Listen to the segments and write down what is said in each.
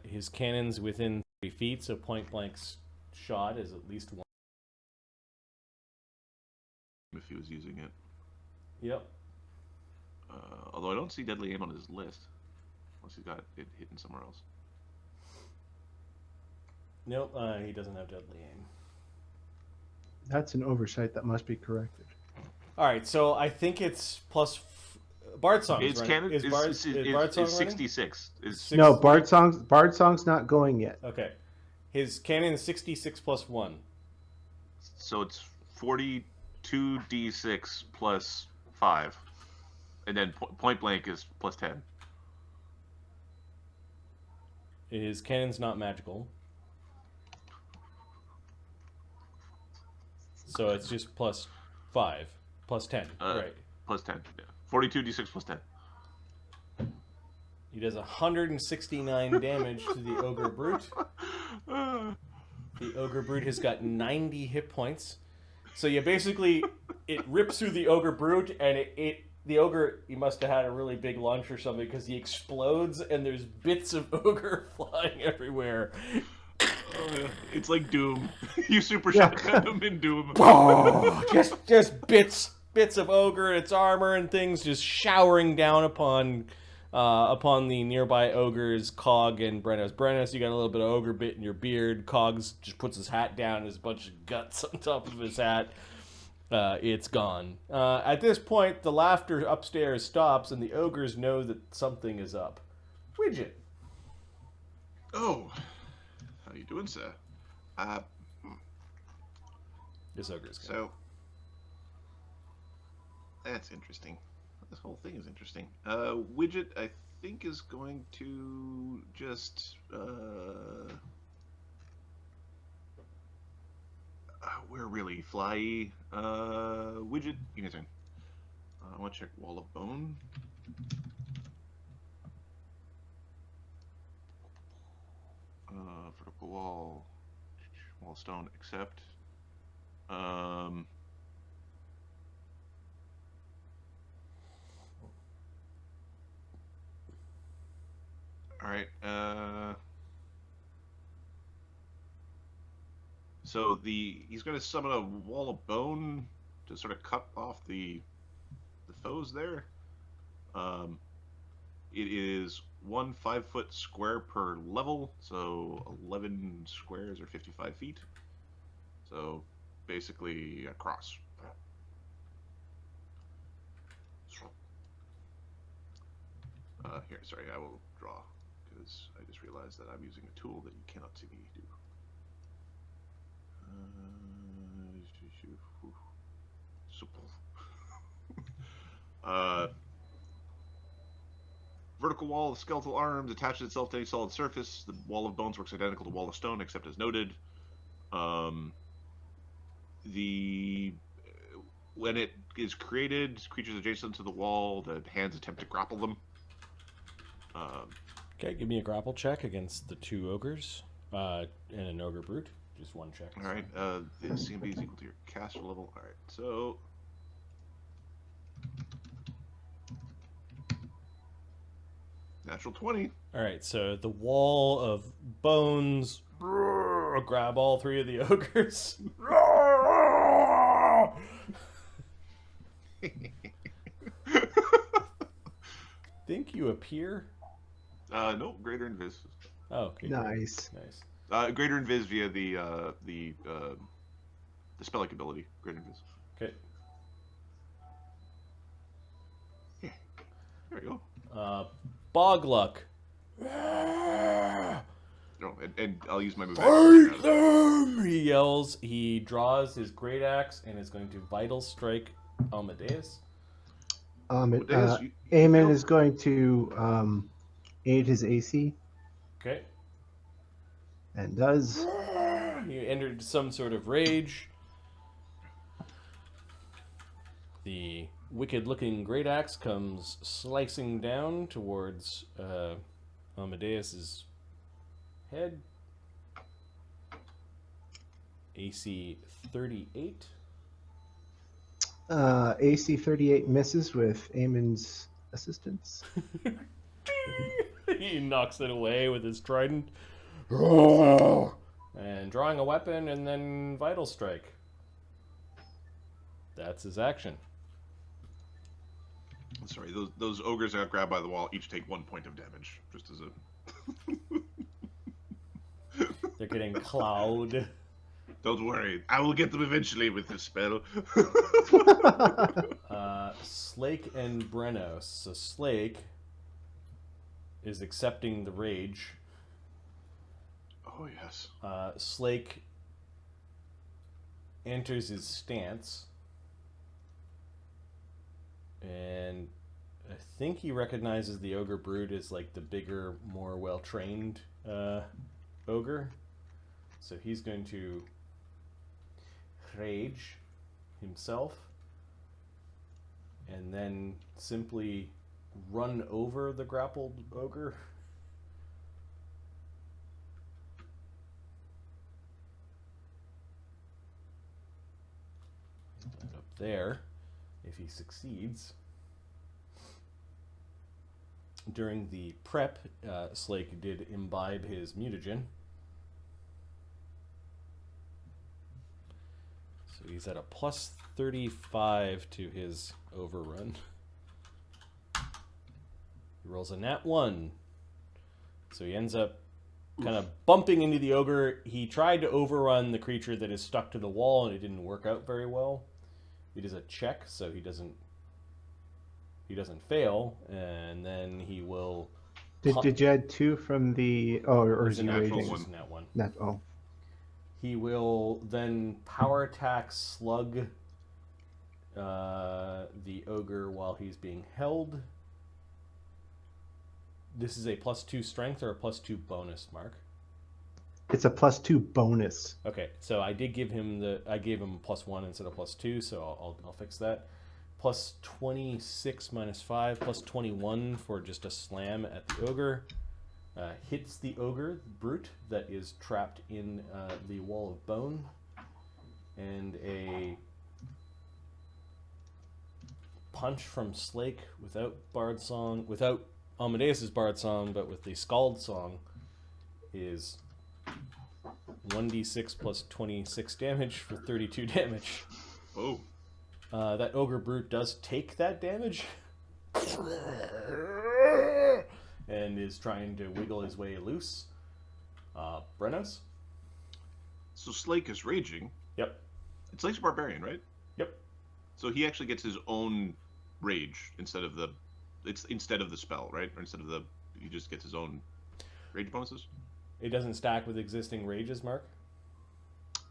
His cannon's within 3 feet, so point blank shot is at least one. If he was using it. Yep. Although I don't see deadly aim on his list. Unless he's got it hidden somewhere else. Nope, he doesn't have deadly aim. That's an oversight that must be corrected. All right, so I think it's plus. Bard Song Its running. cannon Is Bard Song running? 66. No, Bard Song's not going yet. Okay. His cannon is 66 plus 1. So it's 42d6 plus 5. And then point blank is plus 10. His cannon's not magical. So it's just plus 5. Plus 10. Right. Plus 10. Yeah. 42d6 plus 10. He does 169 damage to the Ogre Brute. The Ogre Brute has got 90 hit points. So you basically, it rips through the Ogre Brute, and the Ogre, he must have had a really big lunch or something, because he explodes, and there's bits of Ogre flying everywhere. It's like Doom. You super shotgun him in Doom. just bits of Ogre, its armor and things just showering down upon the nearby ogres, Cog and Brennos. Brennos, you got a little bit of ogre bit in your beard. Cogs just puts his hat down, and there's a bunch of guts on top of his hat. It's gone. At this point, the laughter upstairs stops, and the ogres know that something is up. Widget. Oh, how you doing, sir? This ogre's gone. So that's interesting. This whole thing is interesting. Widget, I think, is going to just we're really fly. Widget, give me a second. I want to check Wall of Bone. Vertical wall, wall of stone, accept. All right. So he's going to summon a wall of bone to sort of cut off the foes there. It is 1 5-foot square per level, so 11 squares or 55 feet. So basically a cross. Here, sorry, I will draw, because I just realized that I'm using a tool that you cannot see me do. Vertical wall of skeletal arms attaches itself to any solid surface. The wall of bones works identical to wall of stone, except as noted. When it is created, creatures adjacent to the wall, the hands attempt to grapple them. Okay, give me a grapple check against the 2 ogres and an ogre brute. Just 1 check. All right, the CMB is equal to your caster level. All right, so natural 20. All right, so the wall of bones grab all 3 of the ogres. Think you appear? No, greater invis. Oh, okay. Nice. Nice. Greater invis via the spell-like ability. Greater invis. Okay. Yeah. There we go. Bog Luck. Oh, and I'll use my move. Fight them! He yells. He draws his great axe and is going to vital strike Amadeus. Eamon is going to aid his AC. Okay. And does. He entered some sort of rage. The wicked-looking great axe comes slicing down towards Amadeus's head. AC 38. AC 38 misses with Eamon's assistance. He knocks it away with his trident. And drawing a weapon and then Vital Strike. That's his action. Sorry, those ogres that got grabbed by the wall each take 1 point of damage. Just as a... They're getting cloud. Don't worry, I will get them eventually with this spell. Slake and Brennos. So Slake is accepting the rage. Oh, yes. Slake enters his stance. And I think he recognizes the ogre brute as like the bigger, more well-trained ogre. So he's going to rage himself and then simply run over the grappled ogre. And up there, if he succeeds. During the prep, Slake did imbibe his mutagen. So he's at a plus 35 to his overrun. He rolls a nat 1. So he ends up kind of bumping into the ogre. He tried to overrun the creature that is stuck to the wall, and it didn't work out very well. It is a check, so he doesn't fail, and then he will... Did you add 2 from the... Oh, or is he natural raging? one. Oh. He will then power attack slug the ogre while he's being held. This is a +2 strength or a +2 bonus, Mark? It's a +2 bonus. Okay, so I did give him I gave him +1 instead of +2, so I'll fix that. Plus 26 minus 5, plus 21 for just a slam at the ogre. Hits the ogre brute that is trapped in the wall of bone. And a punch from Slake without Bard Song, without Amadeus's Bard Song, but with the Scald Song is 1d6 plus 26 damage for 32 damage. Oh. That ogre brute does take that damage and is trying to wiggle his way loose. Brennos? So Slake is raging. Yep. Slake's a barbarian, right? Yep. So he actually gets his own rage instead of the spell, right? Or he just gets his own rage bonuses? It doesn't stack with existing rages, Mark?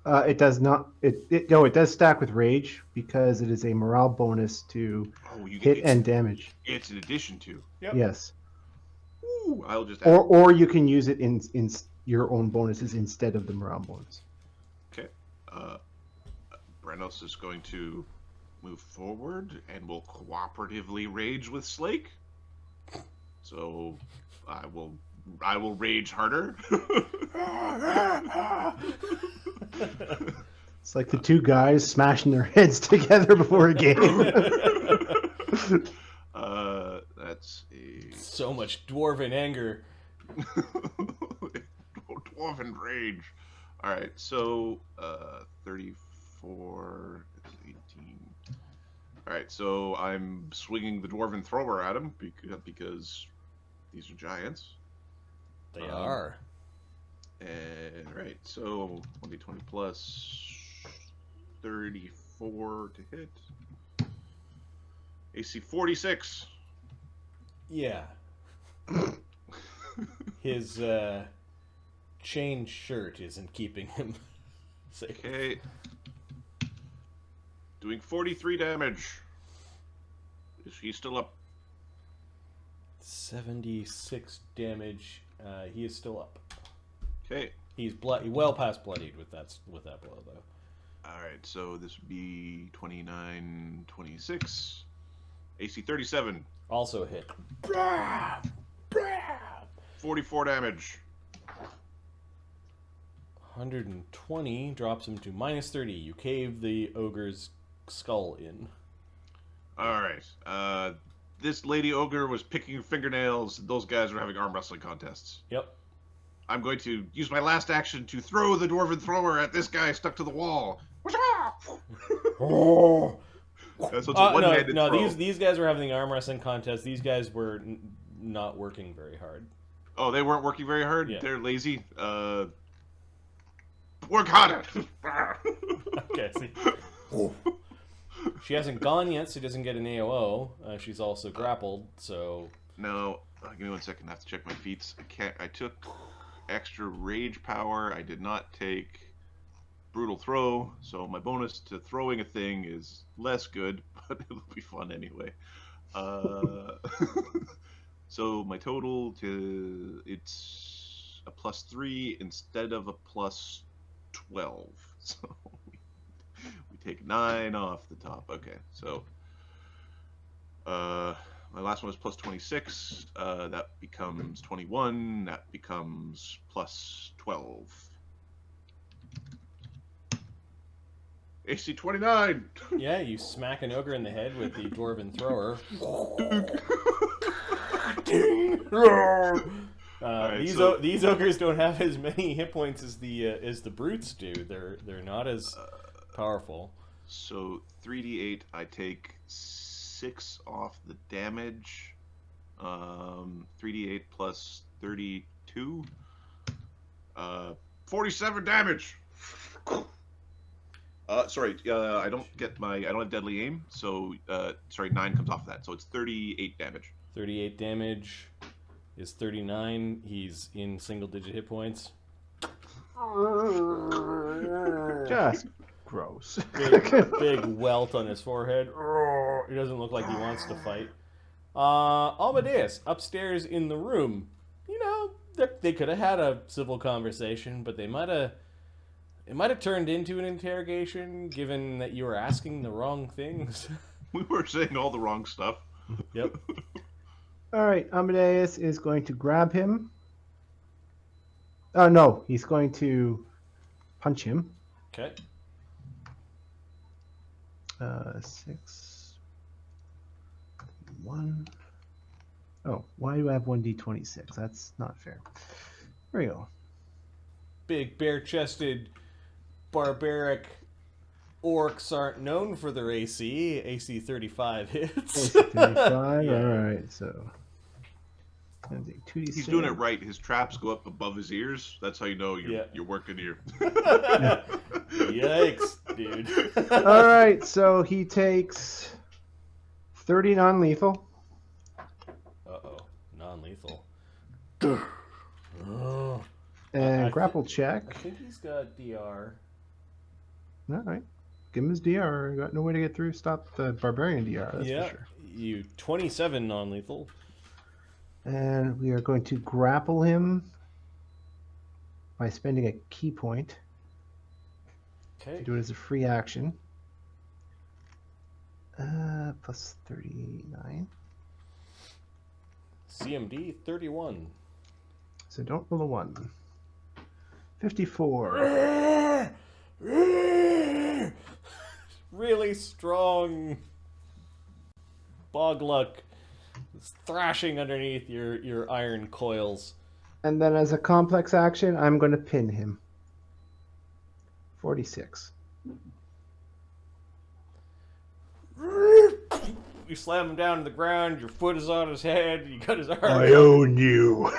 It does not. It does stack with rage because it is a morale bonus to hit and damage. It's in addition to. Yep. Yes. Ooh, I'll just. Or you can use it in your own bonuses instead of the morale bonus. Okay. Brennos is going to move forward and will cooperatively rage with Slake. So I will rage harder. It's like the two guys smashing their heads together before a game. That's a So much dwarven anger. dwarven rage. All right, so 34, 18. All right, so I'm swinging the dwarven thrower at him because these are giants. They are. And right, so 1d20 plus 34 to hit. AC 46. Yeah. His chain shirt isn't keeping him safe. Okay. Doing 43 damage. Is he still up? 76 damage. He is still up. Okay. He's well past bloodied with that blow, though. Alright, so this would be 29, 26. AC 37. Also hit. 44 damage. 120 drops him to minus 30. You cave the ogre's skull in. Alright. this lady ogre was picking her fingernails. Those guys were having arm wrestling contests. Yep. I'm going to use my last action to throw the dwarven thrower at this guy stuck to the wall. Oh. So it's a one-handed no, throw. these guys were having the arm wrestling contest. These guys were not working very hard. Oh, they weren't working very hard? Yeah. They're lazy? Work harder! Okay, see. She hasn't gone yet, so she doesn't get an AOO. She's also grappled, so... No, give me 1 second. I have to check my feats. I took extra rage power. I did not take brutal throw, so my bonus to throwing a thing is less good, but it'll be fun anyway. So my total it's a +3 instead of a +12. So we take 9 off the top. Okay, so my last one was +26. That becomes 21. That becomes +12. AC 29. Yeah, you smack an ogre in the head with the dwarven thrower. Right, these ogres don't have as many hit points as the brutes do. They're not as powerful. So 3d8, I take 6 off the damage. 3d8 plus 32. 47 damage. Sorry, I don't have deadly aim, so 9 comes off that, so it's 38 damage. 38 damage is 39. He's in single-digit hit points. Just gross. Big welt on his forehead. He doesn't look like he wants to fight. Amadeus, upstairs in the room. You know, they could have had a civil conversation, but it might have turned into an interrogation, given that you were asking the wrong things. We were saying all the wrong stuff. Yep. All right, Amadeus is going to grab him. Oh, no, he's going to punch him. Okay. 6, 1. Oh, why do I have 1d26? That's not fair. There we go. Big, bare-chested, barbaric orcs aren't known for their AC. AC 35 hits. AC 35, Yeah. all right, so... 2d6. He's doing it right. His traps go up above his ears. That's how you know you're working here. Yikes, dude. All right, so he takes 30 non-lethal. Uh-oh. Non-lethal. And I grapple check. I think he's got DR. All right. Give him his DR. Got no way to get through. Stop the barbarian DR, that's for sure. You 27 non-lethal. And we are going to grapple him by spending a key point. Okay. Do it as a free action. Plus 39. CMD 31. So don't roll a 1. 54. Really strong Bog Luck is thrashing underneath your iron coils. And then as a complex action, I'm going to pin him. 46. You slam him down to the ground, your foot is on his head, you got his arm. I own you.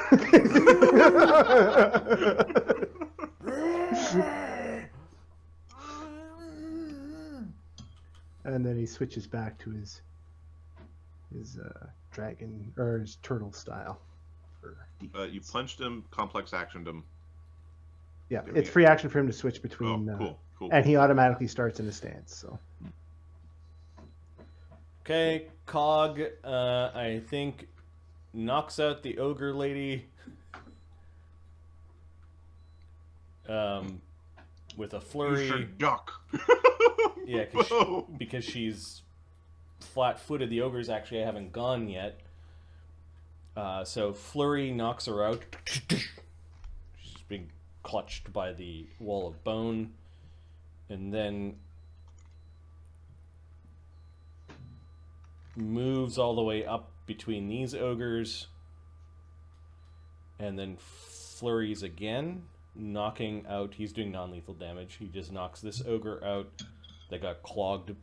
And then he switches back to his dragon or his turtle style for defense. You punched him, complex actioned him. Yeah, it's free action for him to switch between. Cool. And he automatically starts in a stance. So. Okay, Cog, I think, knocks out the ogre lady with a flurry. You should duck. Yeah, because she's flat-footed. The ogres actually haven't gone yet. So flurry knocks her out. She's being clutched by the wall of bone. And then moves all the way up between these ogres, and then flurries again, knocking out. He's doing non-lethal damage. He just knocks this ogre out that got clobbered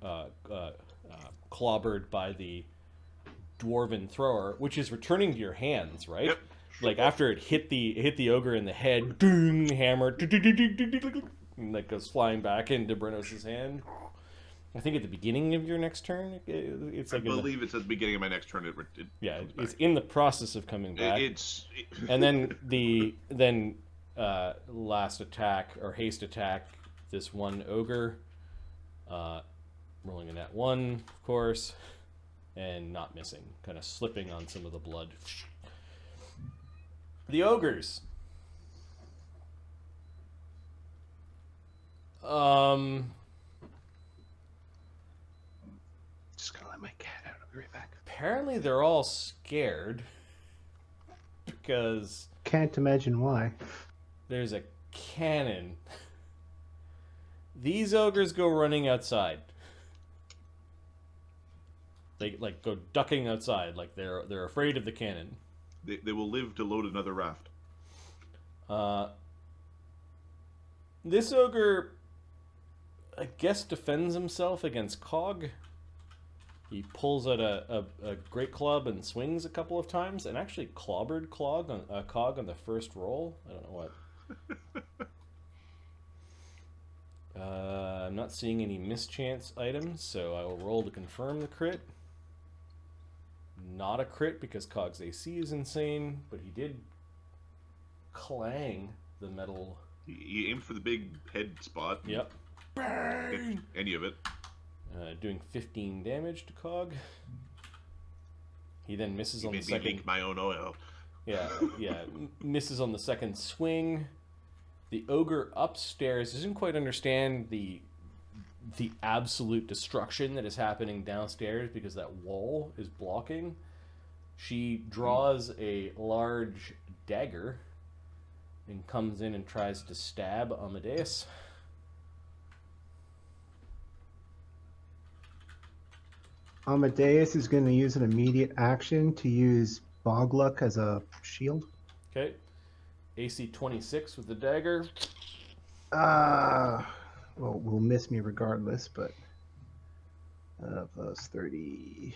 by the dwarven thrower, which is returning to your hands, right? Yep. Like after it hit the ogre in the head, ding, hammer, and that goes flying back into Brennos' hand. I think at the beginning of your next turn, it's like I believe it's at the beginning of my next turn. It's in the process of coming back. And then last attack or haste attack, this one ogre, rolling a nat 1, of course, and not missing, kind of slipping on some of the blood. The ogres. Just gonna let my cat out. I'll be right back. Apparently they're all scared because Can't imagine why. there's a cannon. These ogres go running outside. They like go ducking outside, like they're afraid of the cannon. They will live to load another raft. This ogre, I guess, defends himself against Cog. He pulls out a great club and swings a couple of times, and actually clobbered Cog on the first roll. I don't know what. I'm not seeing any mischance items, so I will roll to confirm the crit. Not a crit because Cog's AC is insane, but he did clang the metal. He aimed for the big head spot. Yep. If any of it. Doing 15 damage to Cog. He then misses on the Made me second. leak my own oil. Yeah, misses on the second swing. The ogre upstairs doesn't quite understand the absolute destruction that is happening downstairs because that wall is blocking. She draws a large dagger and comes in and tries to stab Amadeus. Amadeus is going to use an immediate action to use Bog Luck as a shield. Okay. AC 26 with the dagger. Well, will miss me regardless, but plus 30.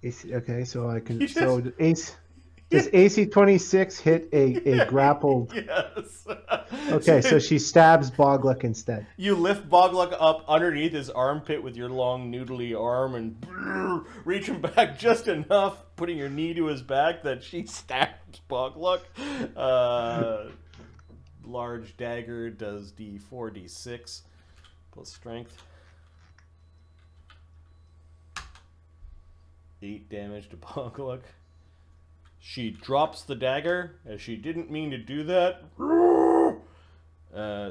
AC, okay, so I can. So does AC 26 hit a grappled? Yes. Okay, so she stabs Bog Luck instead. You lift Bog Luck up underneath his armpit with your long noodly arm and reach him back just enough, putting your knee to his back that she stabs Bog Luck. Large dagger does D4, D6 plus strength. 8 damage to Bog Luck. She drops the dagger, as she didn't mean to do that.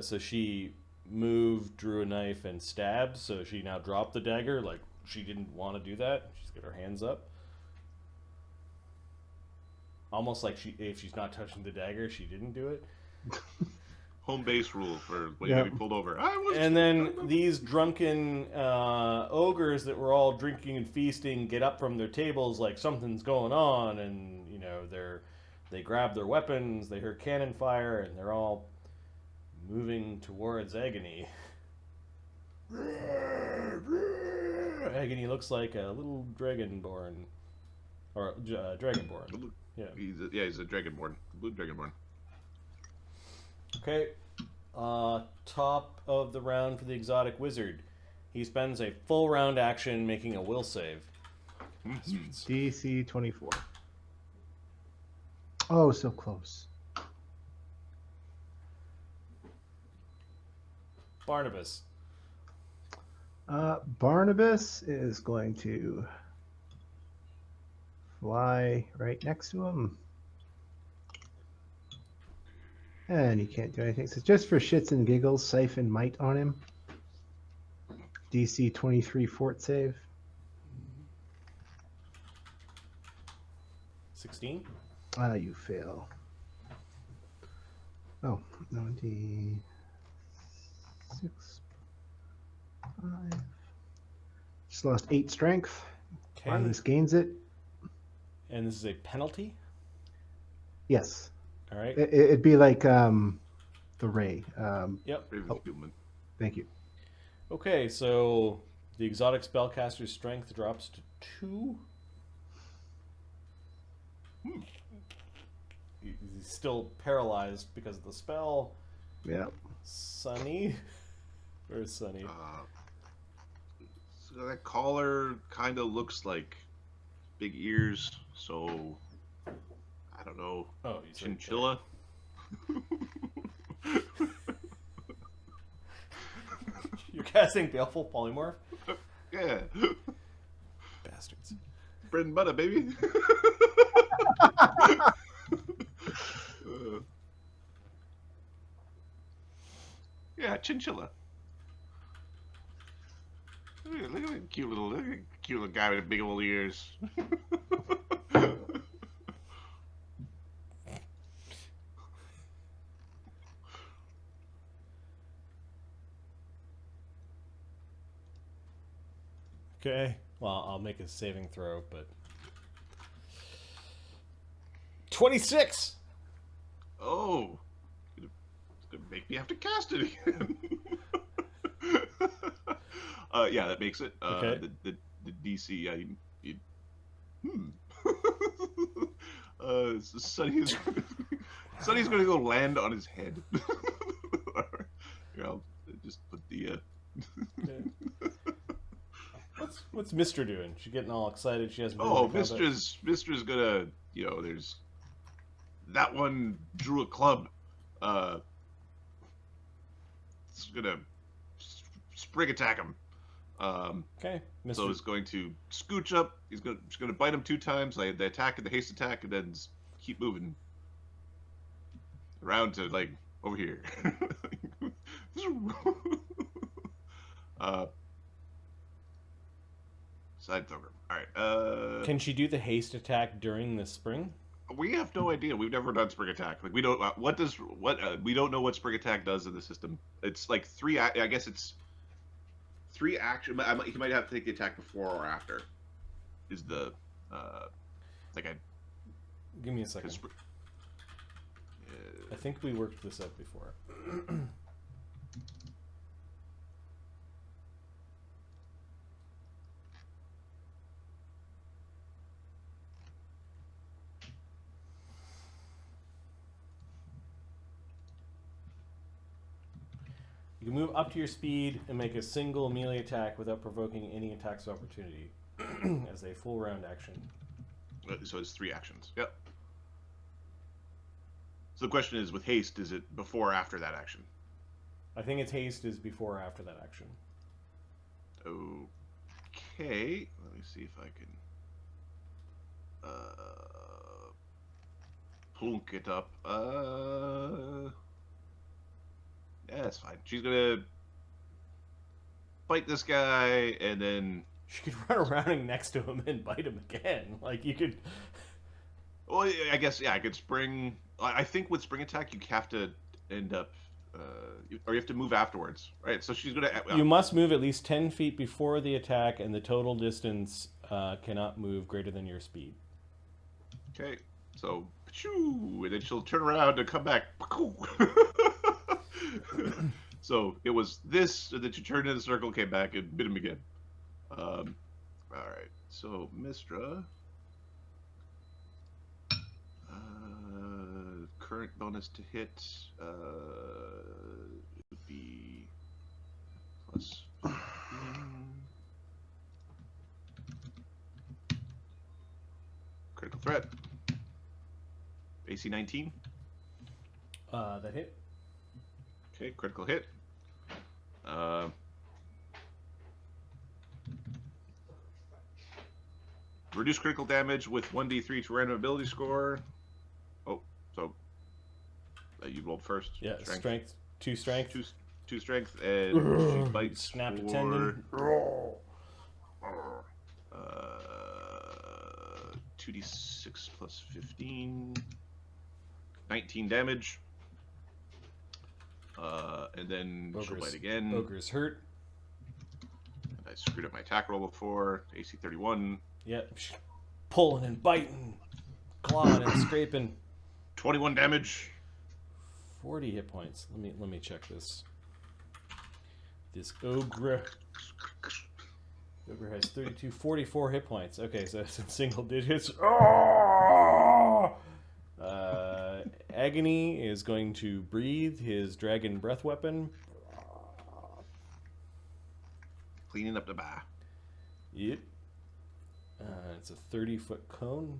So she moved, drew a knife, and stabbed. So she now dropped the dagger, like she didn't want to do that. She's got her hands up. Almost like if she's not touching the dagger, she didn't do it. Home base rule for when you get pulled over. And then these drunken ogres that were all drinking and feasting get up from their tables like something's going on, and they grab their weapons, they hear cannon fire, and they're all moving towards Agony. Agony looks like a little dragonborn, or dragonborn. Yeah, he's a dragonborn, blue dragonborn. Okay, top of the round for the exotic wizard. He spends a full round action making a will save. DC 24. Oh, so close. Barnabas. Barnabas is going to fly right next to him. And he can't do anything. So just for shits and giggles, Siphon Might on him. DC 23 fort save. 16? You fail. Oh, no, D6, 5. Just lost 8 strength. Okay. This gains it. And this is a penalty? Yes. All right. It'd be like the ray. Yep. Thank you. Okay, so the exotic spellcaster's strength drops to 2. He's still paralyzed because of the spell. Yeah. Sunny? Where's Sunny? So that collar kind of looks like big ears, so I don't know. Oh, he's chinchilla. You're casting Baleful Polymorph? Yeah. Bastards. Bread and butter, baby. Yeah, chinchilla. Look at that cute little guy with big old ears. Okay. Well, I'll make a saving throw, but 26. Oh, it's gonna make me have to cast it again. Yeah, that makes it. Okay. The DC. Sonny's gonna go land on his head. Here, I'll just put the. Okay. What's Mister doing? She's getting all excited. She has. Mister's gonna. There's that one drew a club. It's gonna spring attack him. Okay. So he's going to scooch up. He's gonna bite him 2 times. Like the attack and the haste attack, and then keep moving around to like over here. Side thrower. All right. Can she do the haste attack during the spring? We have no idea. We've never done spring attack. Like we don't. We don't know what spring attack does in the system. It's like 3. I guess it's 3 action. He might have to take the attack before or after. Is the Give me a second. I think we worked this out before. You can move up to your speed and make a single melee attack without provoking any attacks of opportunity as a full round action. So it's 3 actions. Yep. So the question is, with haste, is it before or after that action? I think its haste is before or after that action. Okay. Let me see if I can plunk it up. Yeah, that's fine. She's gonna bite this guy, and then she could run around next to him and bite him again. Like you could. Well, I guess I could spring. I think with spring attack, you have to end up, or you have to move afterwards, right? So she's gonna. You must move at least 10 feet before the attack, and the total distance cannot move greater than your speed. Okay, so and then she'll turn around and come back. So it was this, and then she turned in the circle, came back, and bit him again. All right, so Mistra. Current bonus to hit would be plus 15. Critical threat. AC 19. That hit. Okay, critical hit. Reduce critical damage with 1d3 to random ability score. Oh, so you rolled first. Yeah, strength. 2 strength. 2 strength, and she bites snapped a for, tendon. 2d6 plus 15. 19 damage. And then she'll bite again. Ogre's hurt. I screwed up my attack roll before. AC 31. Yep. Pulling and biting, clawing and scraping. 21 damage. 40 hit points. Let me check this. This ogre has 32, 44 hit points. Okay, so it's in single digits. Agony is going to breathe his dragon breath weapon. Cleaning up the bar. Yep. It's a 30-foot cone.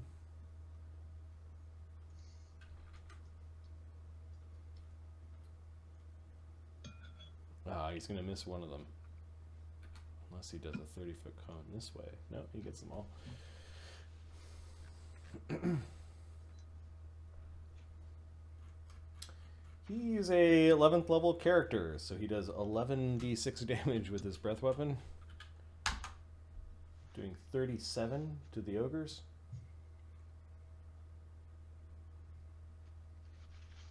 He's going to miss one of them. Unless he does a 30-foot cone this way. No, he gets them all. He's a 11th level character, so he does 11d6 damage with his breath weapon. Doing 37 to the ogres.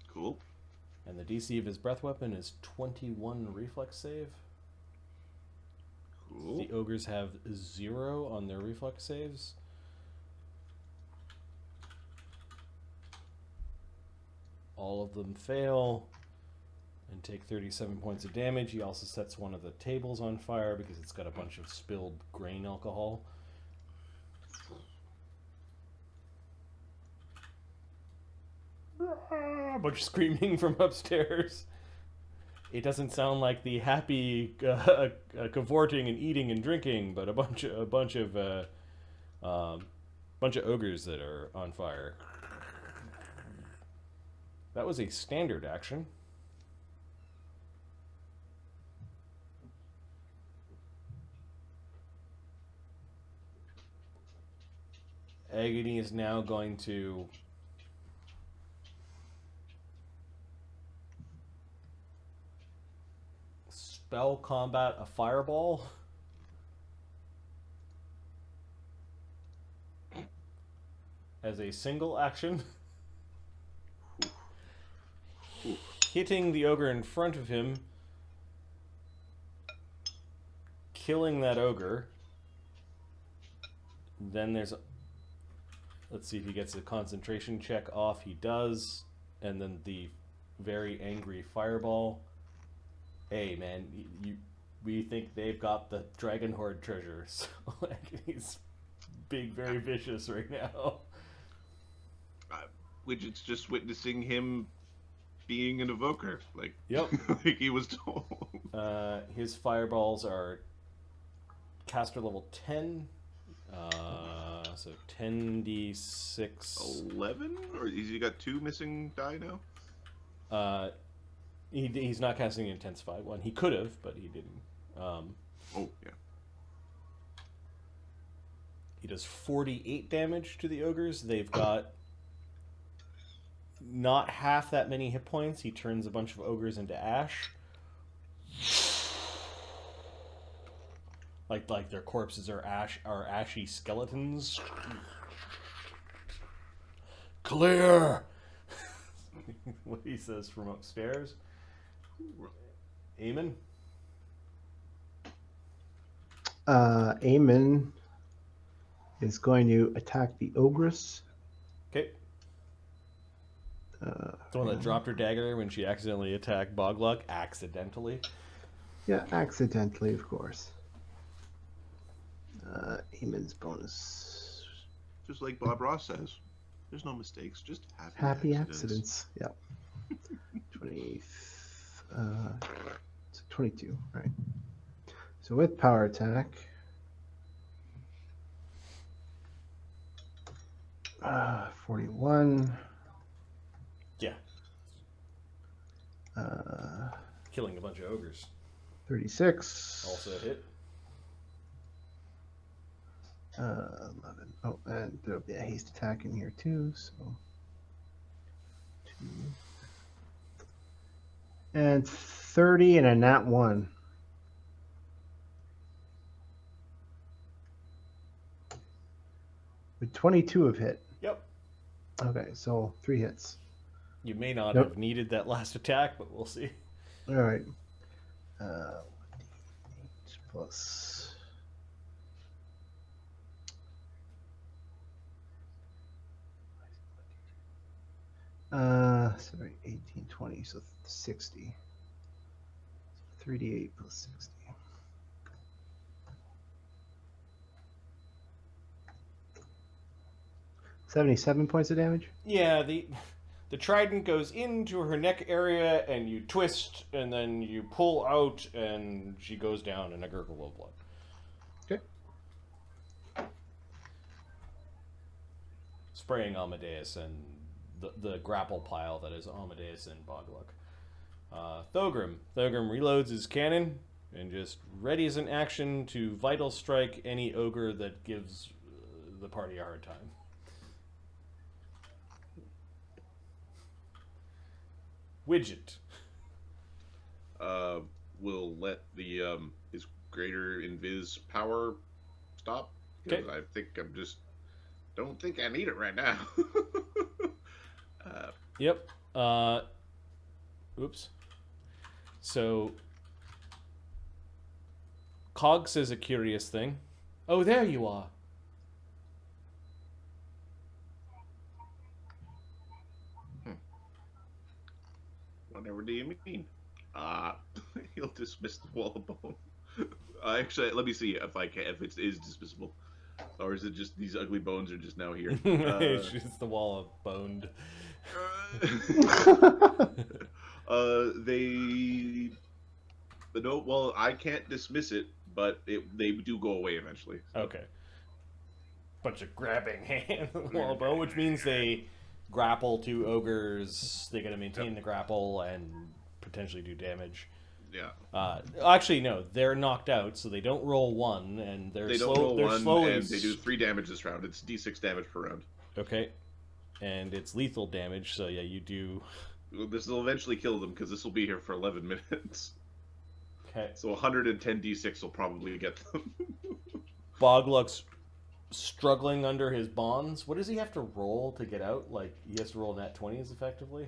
Cool. And the DC of his breath weapon is 21 reflex save. Cool. The ogres have 0 on their reflex saves. All of them fail and take 37 points of damage. He also sets one of the tables on fire because it's got a bunch of spilled grain alcohol. A bunch of screaming from upstairs. It doesn't sound like the happy cavorting and eating and drinking, but a bunch of ogres that are on fire. That was a standard action. Agony is now going to spell combat a fireball. As a single action. Hitting the ogre in front of him, killing that ogre. Then there's, let's see if he gets a concentration check off. He does, and then the very angry fireball. Hey man, we think they've got the dragon horde treasure, so he's being very vicious right now. Widget's just witnessing him being an evoker, like, yep. like he was told. His fireballs are caster level 10, so 10d6. 11? Or has he got 2 missing die now? He's not casting an intensified one. He could have, but he didn't. Oh, yeah. He does 48 damage to the ogres. They've got not half that many hit points. He turns a bunch of ogres into ash. Like their corpses are ashy skeletons. Clear! What he says from upstairs. Eamon? Eamon is going to attack the ogress. Okay. The one that dropped her dagger when she accidentally attacked Bog Luck. Accidentally. Yeah, accidentally, of course. Eamon's bonus. Just like Bob Ross says, there's no mistakes, just happy accidents. Yeah. 20. 22. Right. So with power attack. 41. Yeah. Killing a bunch of ogres. 36. Also a hit. 11. Oh, and there'll be a haste attack in here too, so 2. And 30 and a nat 1. With 22 of hit. Yep. Okay, so 3 hits. You may not Yep. have needed that last attack, but we'll see. All right. 8 plus Sorry, 18, 20, so 60. 3d8 plus 60. $77 points of damage. Yeah, the trident goes into her neck area, and you twist, and then you pull out, and she goes down in a gurgle of blood. Okay. Spraying Amadeus and the grapple pile that is Amadeus and Bog Luck. Thogrim reloads his cannon and just readies an action to vital strike any ogre that gives the party a hard time. Widget. Will let the his greater invis power stop. Because I think don't think I need it right now. Yep. Oops. So Cog says a curious thing. Oh, there you are. Whatever do you mean? He'll dismiss the wall of bone. Actually, let me see if it is dismissible, or is it just these ugly bones are just now here? It's just the wall of boned. No. Well, I can't dismiss it, but they do go away eventually. So. Okay. Bunch of grabbing hands on the wall of bone, which means they grapple to ogres. They got to maintain the grapple and potentially do damage. Yeah. Actually, no, they're knocked out, so they don't roll one, and they don't roll one, slowly... and they do 3 damage this round. It's d6 damage per round. Okay. And it's lethal damage, so yeah, you do... This will eventually kill them, because this will be here for 11 minutes. Okay. So 110 d6 will probably get them. Bog Luck's struggling under his bonds. What does he have to roll to get out? Like, he has to roll nat 20s, effectively?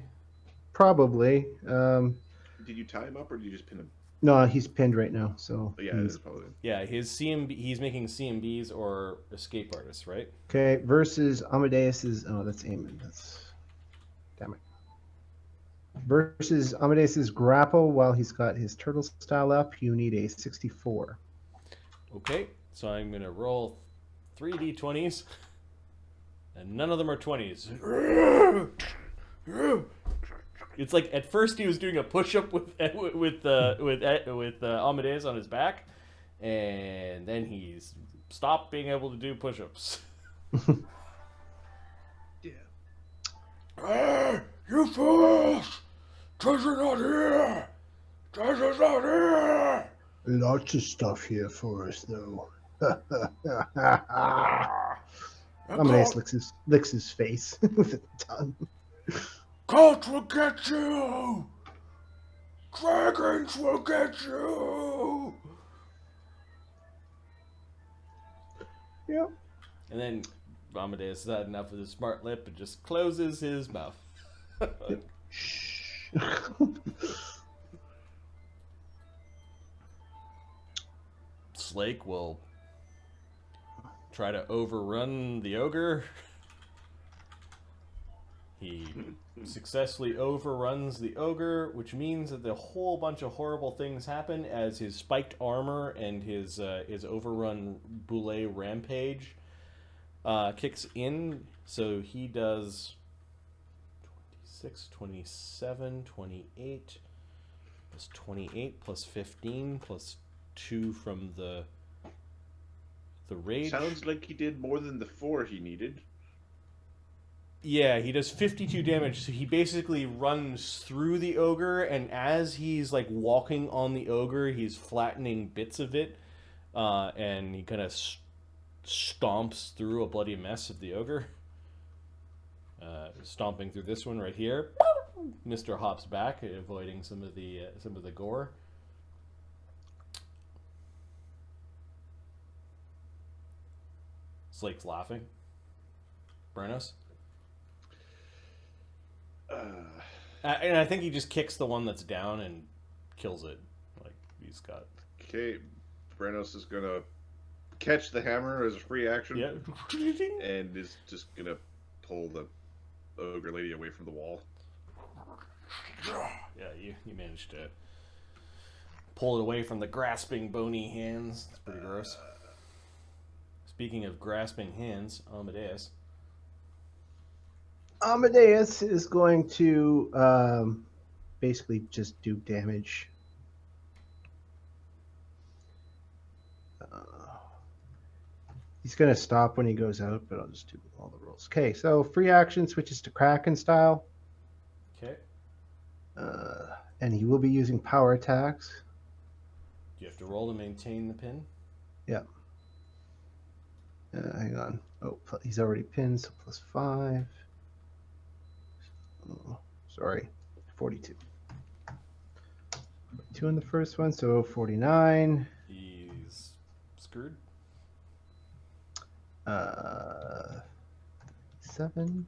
Probably. Did you tie him up, or did you just pin him? No, he's pinned right now, so... Yeah, that's probably... Yeah, his CMB, he's making CMBs or escape artists, right? Okay, versus Amadeus's... Oh, that's Eamon. That's... Damn it. Versus Amadeus's grapple, while he's got his turtle style up, you need a 64. Okay, so I'm going to roll 3 d20s, and none of them are 20s. It's like at first he was doing a push-up with Amadeus on his back, and then he's stopped being able to do push-ups. Yeah. You fools! Treasure not here! Treasure's not here! Lots of stuff here for us, though. Amadeus licks his face with a tongue. Cults will get you! Dragons will get you! Yep. And then Amadeus has had enough of his smart lip and just closes his mouth. Slake will try to overrun the ogre. He successfully overruns the ogre, which means that a whole bunch of horrible things happen as his spiked armor and his overrun boule rampage kicks in. So he does 26, 27, 28, plus 28, plus 15, plus 2 from the rage. Sounds like he did more than the 4 he needed. Yeah, he does 52 damage, so he basically runs through the ogre, and as he's, like, walking on the ogre, he's flattening bits of it, and he kind of stomps through a bloody mess of the ogre. Stomping through this one right here. Mr. hops back, avoiding some of the gore. Slake's laughing. Brennos? And I think he just kicks the one that's down and kills it. Like, he's got... Okay, Brennos is going to catch the hammer as a free action. Yeah. And is just going to pull the ogre lady away from the wall. Yeah, you managed to pull it away from the grasping bony hands. It's pretty gross. Speaking of grasping hands, Amadeus. Amadeus is going to basically just do damage. He's going to stop when he goes out, but I'll just do all the rolls. Okay, so free action switches to Kraken style. Okay. And he will be using power attacks. Do you have to roll to maintain the pin? Yeah. Hang on. Oh, he's already pinned, so +5. Oh, sorry, 42. 42 in the first one, so 49. He's screwed. 7,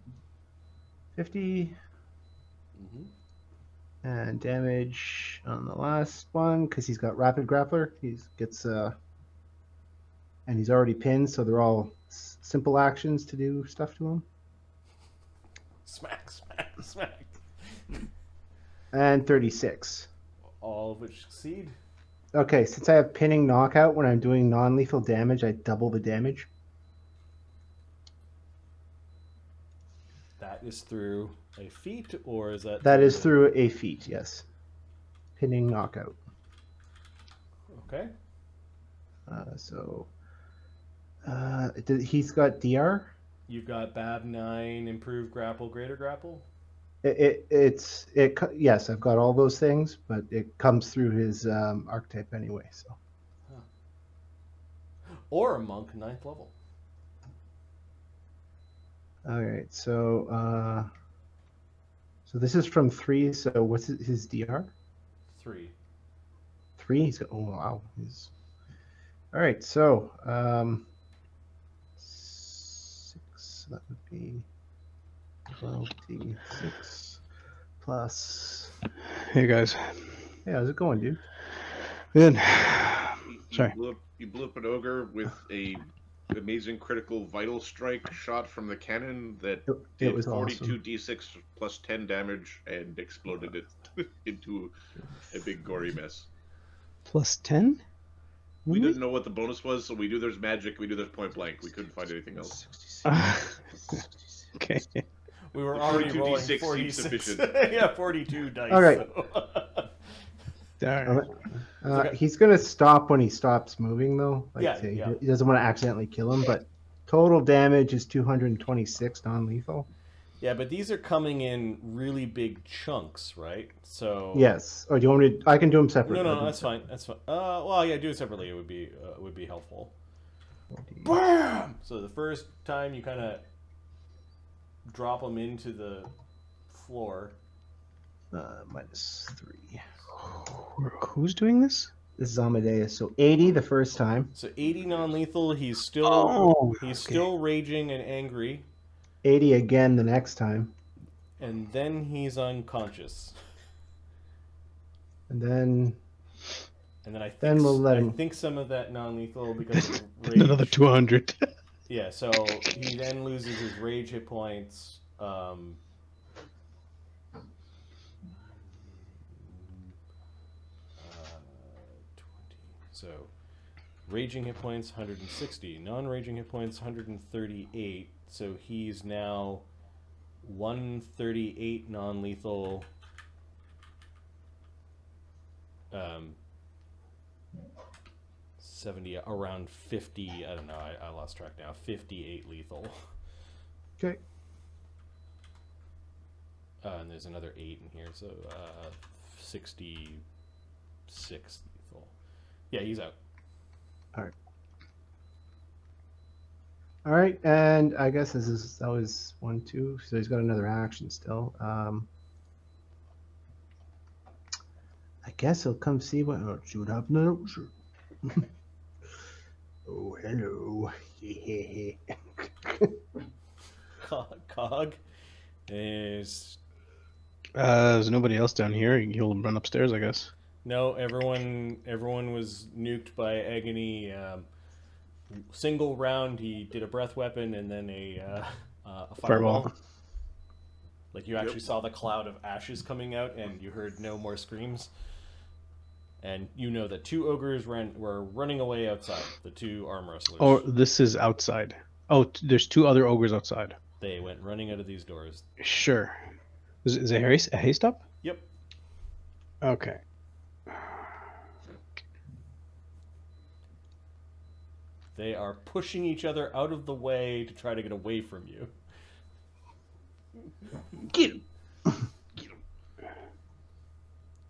50. Mm-hmm. And damage on the last one, because he's got Rapid Grappler. He gets, and he's already pinned, so they're all simple actions to do stuff to him. Smack, smack, smack. And 36. All of which succeed. Okay, since I have pinning knockout, when I'm doing non-lethal damage, I double the damage. That is through a feat, or is that... That is through a feat, yes. Pinning knockout. Okay. He's got DR? You've got Bab 9, improved grapple, greater grapple? Yes, I've got all those things, but it comes through his archetype anyway, so. Huh. Or a monk, 9th level. All right, so this is from 3. So what's his DR? 3. 3. He's got. Oh wow. All right. So 6. That would be 12d6 plus. Hey guys. Hey, how's it going, dude? Good. Sorry. You blew up an ogre with a amazing critical vital strike shot from the cannon that did was 42 awesome. d6 plus 10 damage and exploded it into a big gory mess. Plus 10? We didn't know what the bonus was, so we knew there's magic, we knew there's point blank. We couldn't find anything else. Okay. We were already 42 rolling D6 46. seems sufficient. Yeah, 42 dice. All right. So. All right. Okay. He's gonna stop when he stops moving, though. Yeah. He doesn't want to accidentally kill him, but total damage is 226 non-lethal. Yeah, but these are coming in really big chunks, right? So Yes. Oh, do you want me to? I can do them separately. No, that's fine. That's fine. Well, yeah, do it separately. It would be helpful. 40. Bam! So the first time you kind of drop them into the floor. -3. Who's doing this? This is Amadeus. So 80 the first time. So 80 non-lethal. He's still okay. still raging and angry, 80 again the next time. and then he's unconscious. And then I think we'll let him. I think some of that non-lethal because of rage. Another 200. Yeah, so he then loses his rage hit points. 20. So, raging hit points 160, non-raging hit points 138. So he's now 138 non-lethal. 70, around 50. I don't know. I lost track now. 58 lethal. Okay. And there's another 8 in here, so 66 lethal. Yeah, he's out. All right, and I guess that was 1, 2. So he's got another action still. I guess he'll come see what happened. Oh, hello. Cog is... There's nobody else down here. He'll run upstairs, I guess. No, everyone was nuked by Agony. Single round, he did a breath weapon and then a fireball. Like you actually saw the cloud of ashes coming out, and you heard no more screams. And you know that 2 ogres were running away outside. The 2 arm wrestlers. Oh, this is outside. Oh, there's 2 other ogres outside. They went running out of these doors. Sure. Is it a haste up? Yep. Okay. They are pushing each other out of the way to try to get away from you. Get him.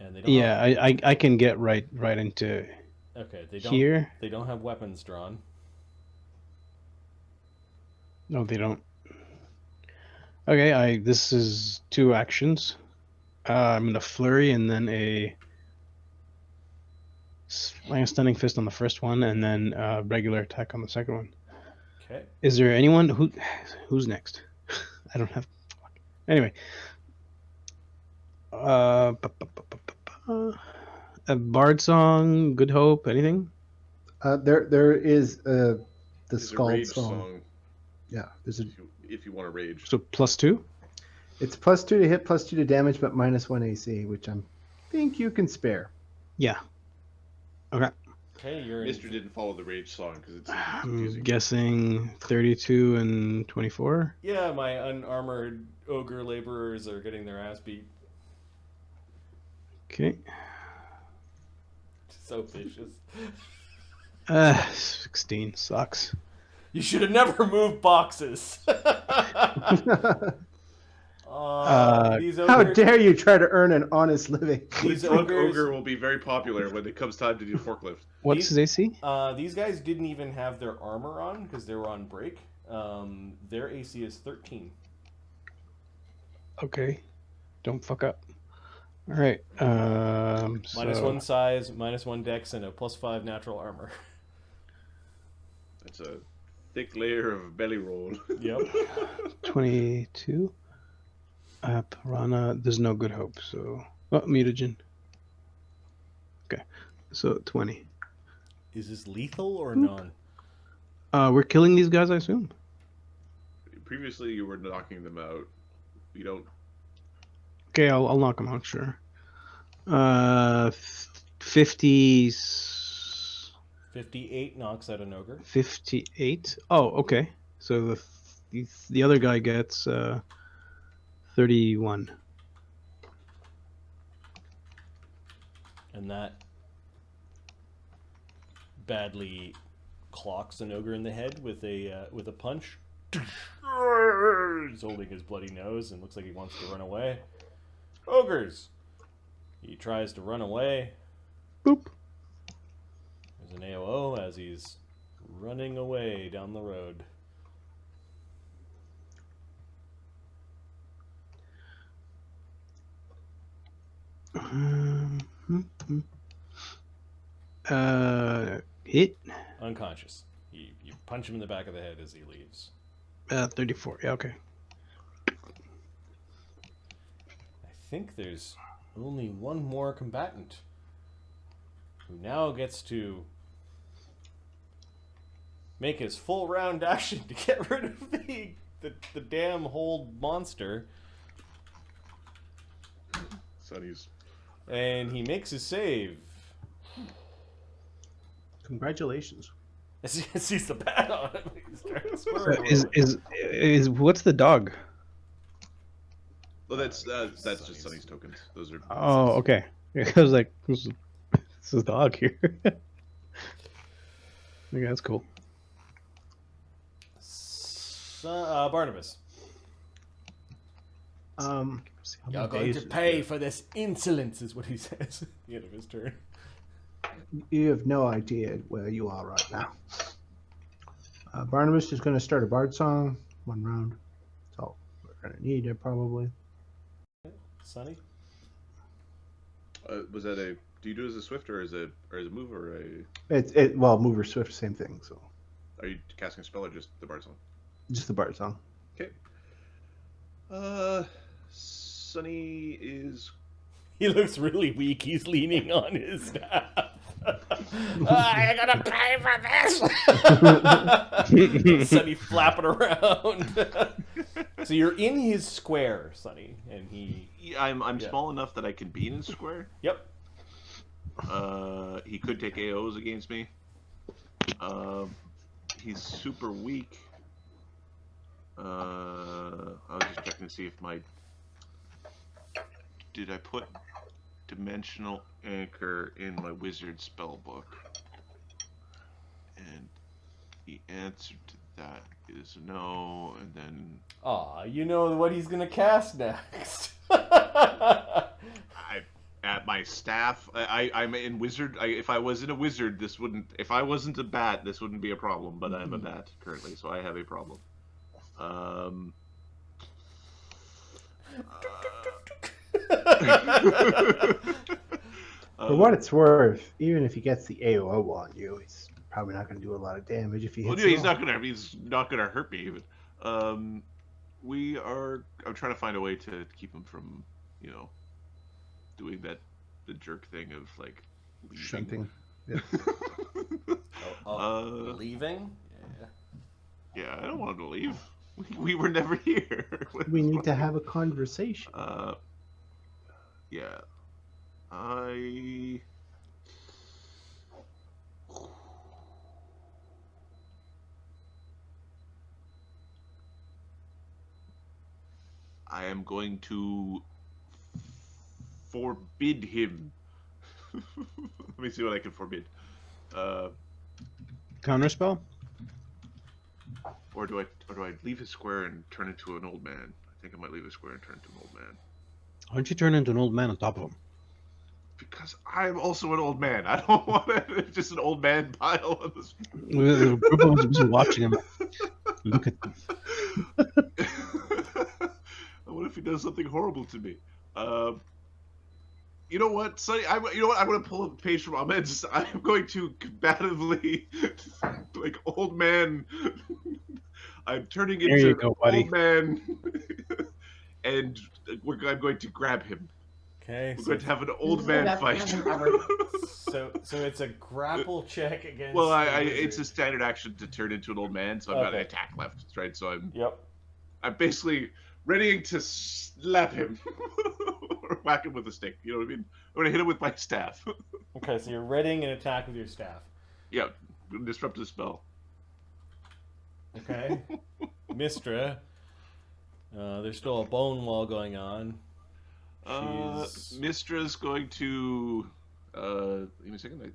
And they don't Yeah, I can get right into Okay, they don't here. They don't have weapons drawn. No, they don't. Okay, this is 2 actions. I'm gonna flurry and then a stunning fist on the first one, and then regular attack on the second one. Okay. Is there anyone who's next? I don't have. Anyway. A bard song, Good Hope, anything? There is the There's a Scald rage song. Yeah, there's a. If you want to rage. So +2. It's +2 to hit, +2 to damage, but -1 AC, which I think you can spare. Yeah. Okay. Okay, you're Mister didn't follow the rage song because it's I'm confusing. guessing 32 and 24. Yeah, my unarmored ogre laborers are getting their ass beat. Okay. So vicious. 16 sucks. You should have never moved boxes. These ogres, How dare you try to earn an honest living? these Drunk ogres, ogre will be very popular when it comes time to do forklift. What's his AC? these guys didn't even have their armor on because they were on break. Their AC is 13. Okay. Don't fuck up. All right. -1 size, -1 dex, and a +5 natural armor. That's a thick layer of belly roll. Yep. 22. Piranha. There's no Good Hope, so. Oh, mutagen. Okay. So 20. Is this lethal or non? We're killing these guys, I assume? Previously, you were knocking them out. You don't. Okay, I'll knock them out, sure. 50. 58 knocks out an ogre. 58. Oh, okay. So the other guy gets 31. And that badly clocks an ogre in the head with a punch. He's holding his bloody nose and looks like he wants to run away. Ogres! He tries to run away. Boop. There's an AOO as he's running away down the road. Hit. Unconscious. You punch him in the back of the head as he leaves. 34. Yeah, okay. I think there's only one more combatant who now gets to make his full round action to get rid of the damn hold monster. Sonny's. And he makes his save. Congratulations. As he sees the bat on him, he's trying to squirm a little. Is what's the dog? Well, that's just Sonny's tokens. Those are. Oh, okay. I was like, this is dog here. Okay, that's cool. Barnabas. You're going to pay for this insolence, is what he says at the end of his turn. You have no idea where you are right now. Barnabas is going to start a bard song, 1 round. That's all we're going to need it, probably. Sonny? Was that a? Do you do it as a swift or as a move or a? Well, move or swift, same thing. So Are you casting a spell or just the bard song? just the bard song. Okay. Sonny is. He looks really weak. He's leaning on his staff. I gotta pay for this. Sonny flapping around. So you're in his square, Sonny, and he. Yeah, I'm small enough that I can be in his square. Yep. He could take AOs against me. He's super weak. I was just checking to see if did I put Dimensional Anchor in my wizard spell book? And the answer to that is no, and then... Aw, you know what he's gonna cast next. At my staff, I'm in wizard. If I was in a wizard, this wouldn't... If I wasn't a bat, this wouldn't be a problem, but I'm a bat currently, so I have a problem. For what it's worth, even if he gets the AOO on you, he's probably not going to do a lot of damage if he hits. Well, he's not gonna hurt me even. I'm trying to find a way to keep him from, doing the jerk thing of like leaving. Shunting. Yeah. Leaving? Yeah, I don't want him to leave. We were never here. We need to have a conversation. Yeah. I am going to forbid him. Let me see what I can forbid. Counterspell? Or do I leave his square and turn into an old man? I think I might leave his square and turn into an old man. Why don't you turn into an old man on top of him? Because I'm also an old man. I don't want just an old man pile on this. The group of us was watching him. Look at them. What if he does something horrible to me? You know what, Sonny? I'm going to pull up a page from Ahmed's. I'm going to combatively, like, old man. I'm turning into an old man, and I'm going to grab him. Okay. We're going to have an old man fight. So it's a grapple check against. Well, it's a standard action to turn into an old man, so I've got an attack left, right? So I'm basically readying to slap him or whack him with a stick. You know what I mean? I'm gonna hit him with my staff. Okay, so you're readying an attack with your staff. Yeah, disrupt the spell. Okay. Mistra. There's still a bone wall going on. Mistra's going to give me a second.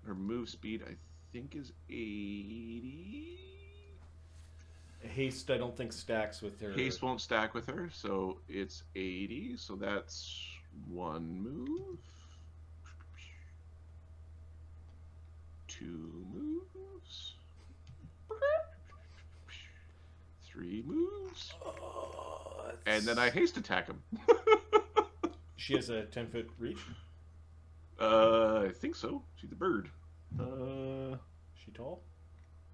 Her move speed I think is 80. Haste I don't think stacks with her. Haste won't stack with her, so it's 80, so that's one move. 2 moves. 3 moves. And then I haste attack him. She has a 10-foot reach? I think so. She's a bird. She tall?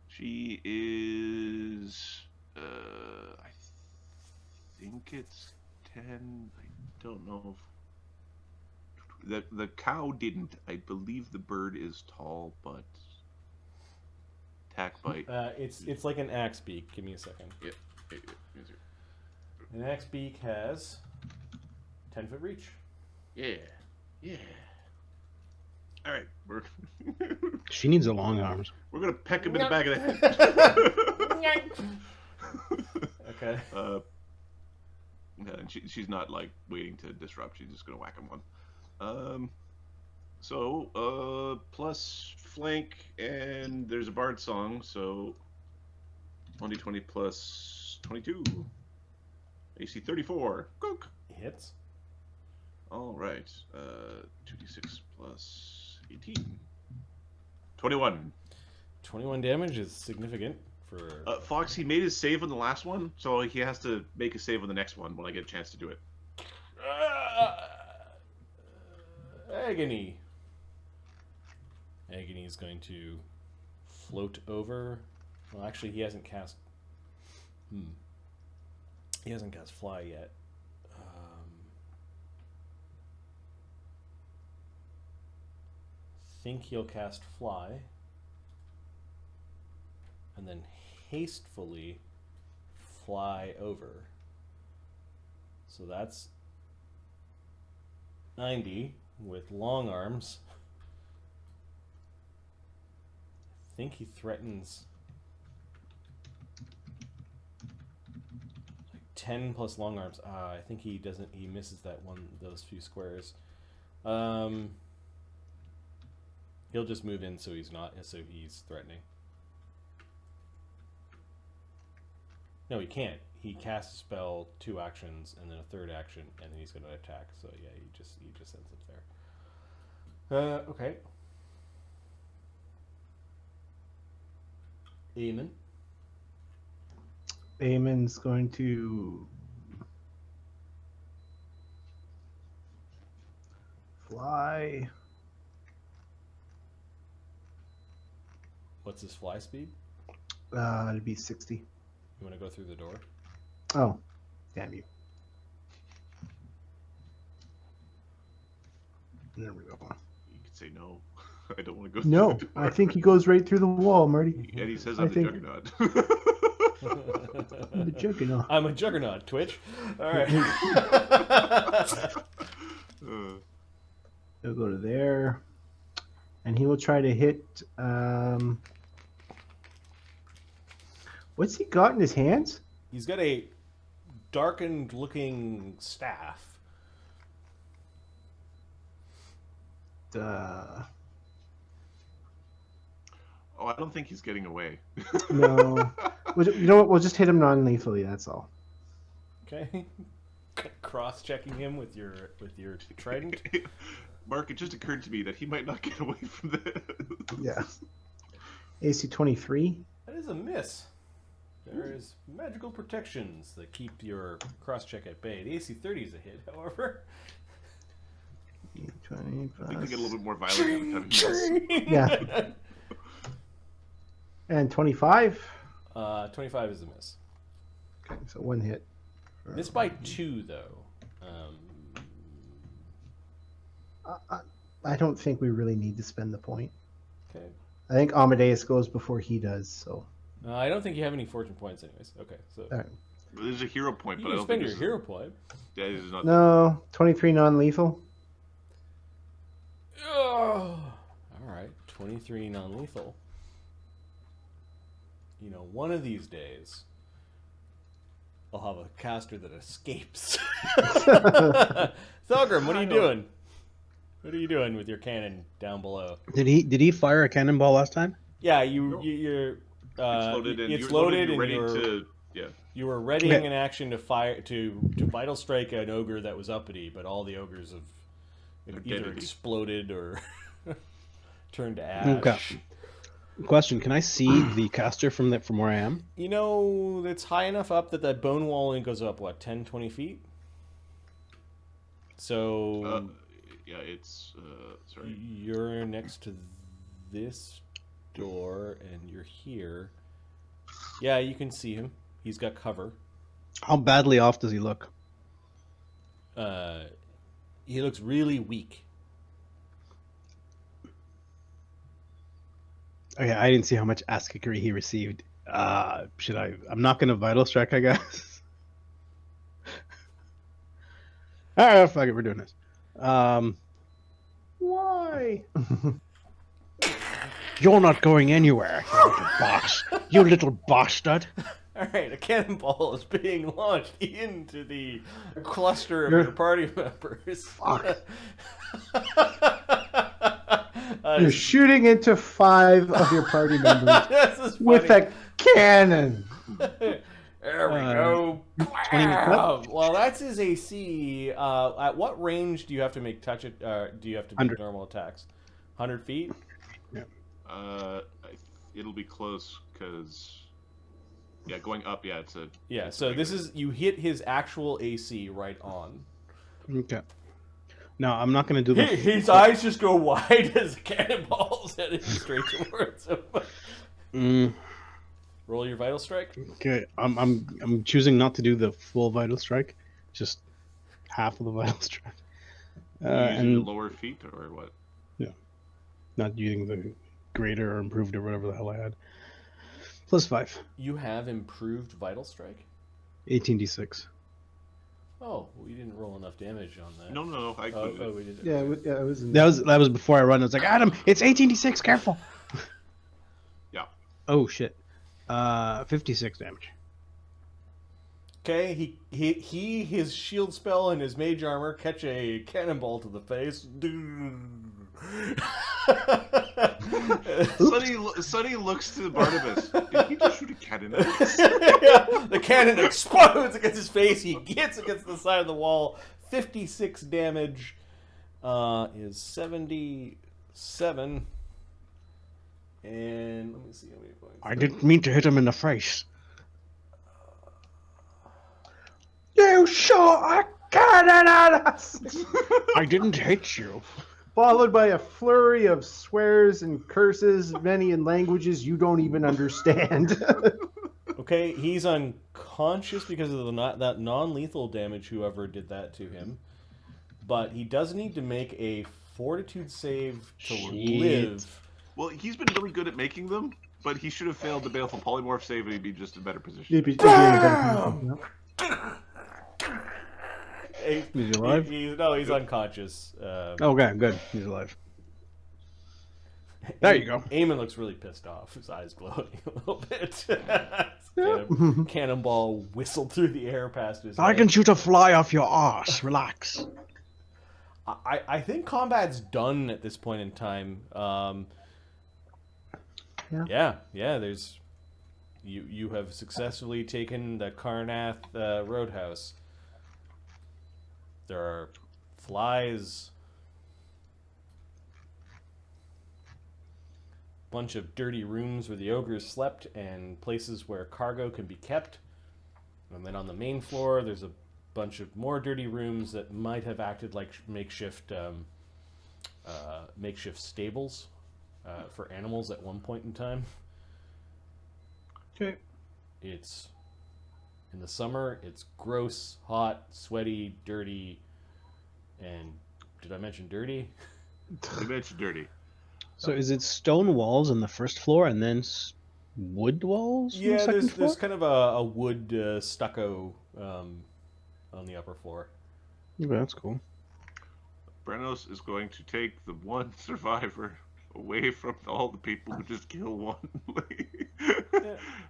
She is... I think it's 10. I don't know if... The cow didn't. I believe the bird is tall, but... Attack bite. It's like an axe beak. Give me a second. Yeah. An axe beak has 10-foot reach. Yeah. All right, She needs the long arms. we're gonna peck him in the back of the head. Okay. Yeah, and she's not like waiting to disrupt. She's just gonna whack him one. So plus flank, and there's a bard song, so 1d20 plus 22. AC 34. Cook. Hits. All right. 2d6 plus 18. 21. 21 damage is significant for... Fox, he made his save on the last one, so he has to make a save on the next one when I get a chance to do it. Agony. Agony is going to float over. Well, actually, he hasn't cast... He hasn't cast Fly yet. think he'll cast Fly. And then hastefully fly over. So that's 90 with long arms. I think he threatens like 10 plus long arms. I think he doesn't. He misses that one. Those few squares. He'll just move in so he's not. So he's threatening. No, he can't. He casts a spell, 2 actions, and then a 3rd action, and then he's going to attack. So yeah, he just ends up there. Okay. Eamon. Eamon's going to fly. What's his fly speed? It'd be 60. You want to go through the door? Oh, damn you. There we go. You could say no. I don't want to go No, through the door. I think he goes right through the wall, Marty. Eddie says I I'm the think- juggernaut. I'm the juggernaut. I'm a juggernaut, Twitch. All right. He'll go to there, and he will try to hit. What's he got in his hands? He's got a darkened-looking staff. Oh, I don't think he's getting away. No. You know what? We'll just hit him non-lethally. That's all. Okay. Cross-checking him with your trident. Mark, it just occurred to me that he might not get away from this. Yeah. AC 23. That is a miss. There is magical protections that keep your cross-check at bay. The AC 30 is a hit, however. 20 I think we get a plus. little bit more violent every time he does. Yeah. And 25. 25 is a miss. Okay, so 1 hit. Miss by 2, though. I don't think we really need to spend the point. Okay. I think Amadeus goes before he does, so. I don't think you have any fortune points, anyways. Okay, so All right. There's a hero point, you but I can don't spend think your it's hero point. Yeah, this is not. No, 23 non-lethal. Oh, all right, 23 non-lethal. You know, one of these days, I'll have a caster that escapes. Thogrim, what are you doing? What are you doing with your cannon down below? Did he fire a cannonball last time? Yeah, No. you're. It's loaded and it's you're loaded, you're and ready you're, to. Yeah. you were readying an action to fire to vital strike an ogre that was uppity, but all the ogres have either Identity. exploded or turned to ash. Okay. Question: can I see the caster from where I am? You know, it's high enough up that that bone wall only goes up, what, 10, 20 feet? So Yeah, it's. Sorry. you're next to this door, and you're here. Yeah, you can see him. He's got cover. How badly off does he look? He looks really weak. Okay, I didn't see how much ass kickery he received. Should I? I'm not gonna vital strike, I guess. All right, fuck it, we're doing this. Why? You're not going anywhere, you little box. You little bastard. All right, a cannonball is being launched into the cluster of your party members. You're shooting into 5 of your party members This is with funny. a cannon. There we go. 20 Wow. Well, that's his AC. At what range do you have to make touch it? Do you have to make 100. normal attacks? 100 feet? It'll be close because. Yeah, going up. Yeah, it's a. Yeah. it's So a this regular. is you hit his actual AC right on. Okay. No, I'm not gonna do the. His eyes just go wide as the cannonball's headed straight towards him. Roll your vital strike. Okay, I'm choosing not to do the full vital strike, just half of the vital strike. Are you using And the lower feet or what? not using the greater or improved or whatever the hell I had. +5. You have improved Vital Strike? 18d6. Oh, we didn't roll enough damage on that. No, I Oh, could. we did. Yeah, it was. In That was before I run. I was like, Adam, it's 18d6. Careful. Yeah. Oh shit. 56 damage. Okay, his shield spell and his mage armor catch a cannonball to the face. Sonny looks to Barnabas. Did he just shoot a cannon? Yeah, the cannon explodes against his face. He hits against the side of the wall. 56 damage is 77. And let me see how many points. I didn't mean to hit him in the face. You shot a cannon at us! I didn't hit you. Followed by a flurry of swears and curses, many in languages you don't even understand. Okay, he's unconscious because of that non-lethal damage, whoever did that to him. But he does need to make a fortitude save to live. Well, he's been really good at making them, but he should have failed the baleful polymorph save and he'd be just in a better position. He'd be in a better position, Is he alive? He's unconscious. Okay, good. He's alive. There you go. Eamon looks really pissed off. His eyes glowing a little bit. Cannonball whistled through the air past his I head. can shoot a fly off your arse. Relax. I think combat's done at this point in time. Yeah. There's you have successfully taken the Carnath Roadhouse. There are flies, bunch of dirty rooms where the ogres slept, and places where cargo can be kept. And then on the main floor, there's a bunch of more dirty rooms that might have acted like makeshift stables for animals at one point in time. Okay. It's in the summer. It's gross, hot, sweaty, dirty, and did I mention dirty? You mentioned dirty. So is it stone walls on the first floor and then wood walls on the Yeah, second floor? there's kind of a wood stucco on the upper floor. Yeah, that's cool. Brennos is going to take the one survivor away from all the people who just kill one,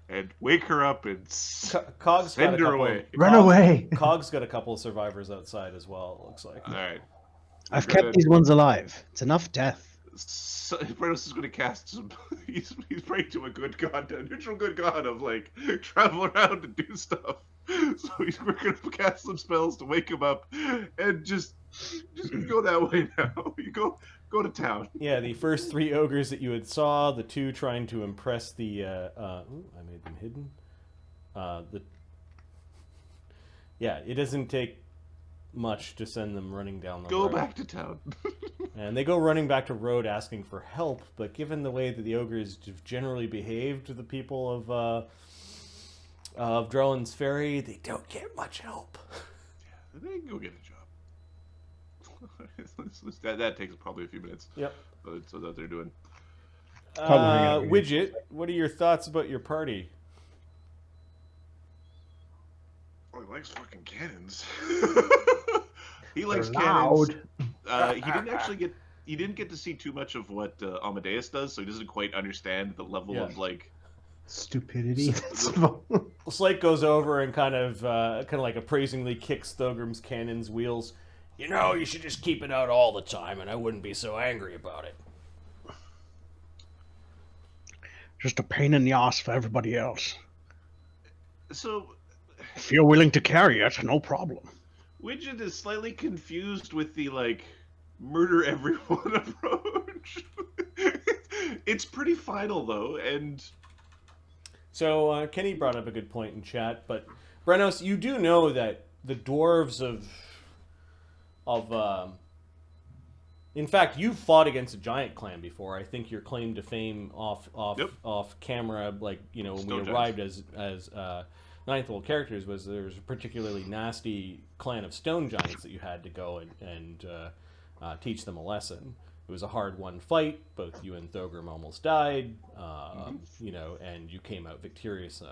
and wake her up and Cog's got a send her couple. away. Run away! Cog's got a couple of survivors outside as well. It looks like. All right. I've kept these ones alive. It's enough death. So, Brennos is going to cast some. He's praying to a good god, a neutral good god of like travel around and do stuff. So we're going to cast some spells to wake him up, and just go that way now. You go to town. Yeah, the first 3 ogres that you had saw, the 2 trying to impress the. I made them hidden. Yeah, it doesn't take much to send them running down the road. Go back to town. And they go running back to road asking for help, but given the way that the ogres have generally behaved to the people of Drellin's Ferry, they don't get much help. Yeah, they can go get a job. that takes probably a few minutes. Yep. So that they're doing. Widget, what are your thoughts about your party? Oh, he likes fucking cannons. He likes They're cannons. loud. He didn't get to see too much of what Amadeus does, so he doesn't quite understand the level of like Stupidity. Slake goes over and kind of like appraisingly kicks Thogrim's cannon's wheels. You know, you should just keep it out all the time, and I wouldn't be so angry about it. Just a pain in the ass for everybody else. So. If you're willing to carry it, no problem. Widget is slightly confused with the like murder everyone approach. It's pretty final though, and so Kenny brought up a good point in chat, but Brennos, you do know that the dwarves in fact, you've fought against a giant clan before. I think your claim to fame off camera, like when we arrived as ninth level characters, was there was a particularly nasty clan of stone giants that you had to go and teach them a lesson. it was a hard-won fight. Both you and Thogrim almost died, you know, and you came out victorious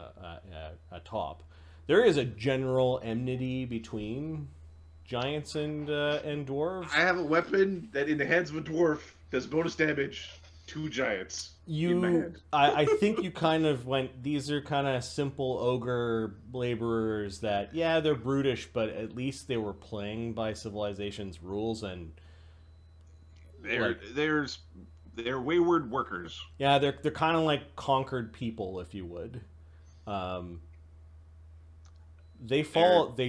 atop. There is a general enmity between giants and dwarves. I have a weapon that, in the hands of a dwarf, does bonus damage to giants. In my hand. I think you kind of went. These are kind of simple ogre laborers that, yeah, they're brutish, but at least they were playing by civilization's rules, and they're wayward workers. yeah, they're kind of like conquered people, if you would. They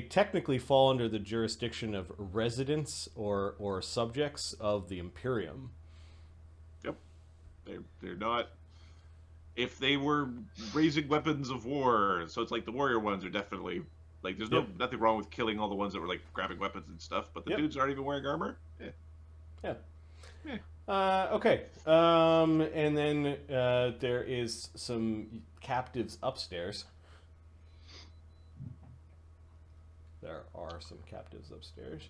technically fall under the jurisdiction of residents or subjects of the Imperium. Yep, they're not. If they were raising weapons of war, so it's like the warrior ones are definitely like. There's nothing wrong with killing all the ones that were like grabbing weapons and stuff, but the dudes aren't even wearing armor. Yeah. Okay. And then there is some captives upstairs. There are some captives upstairs.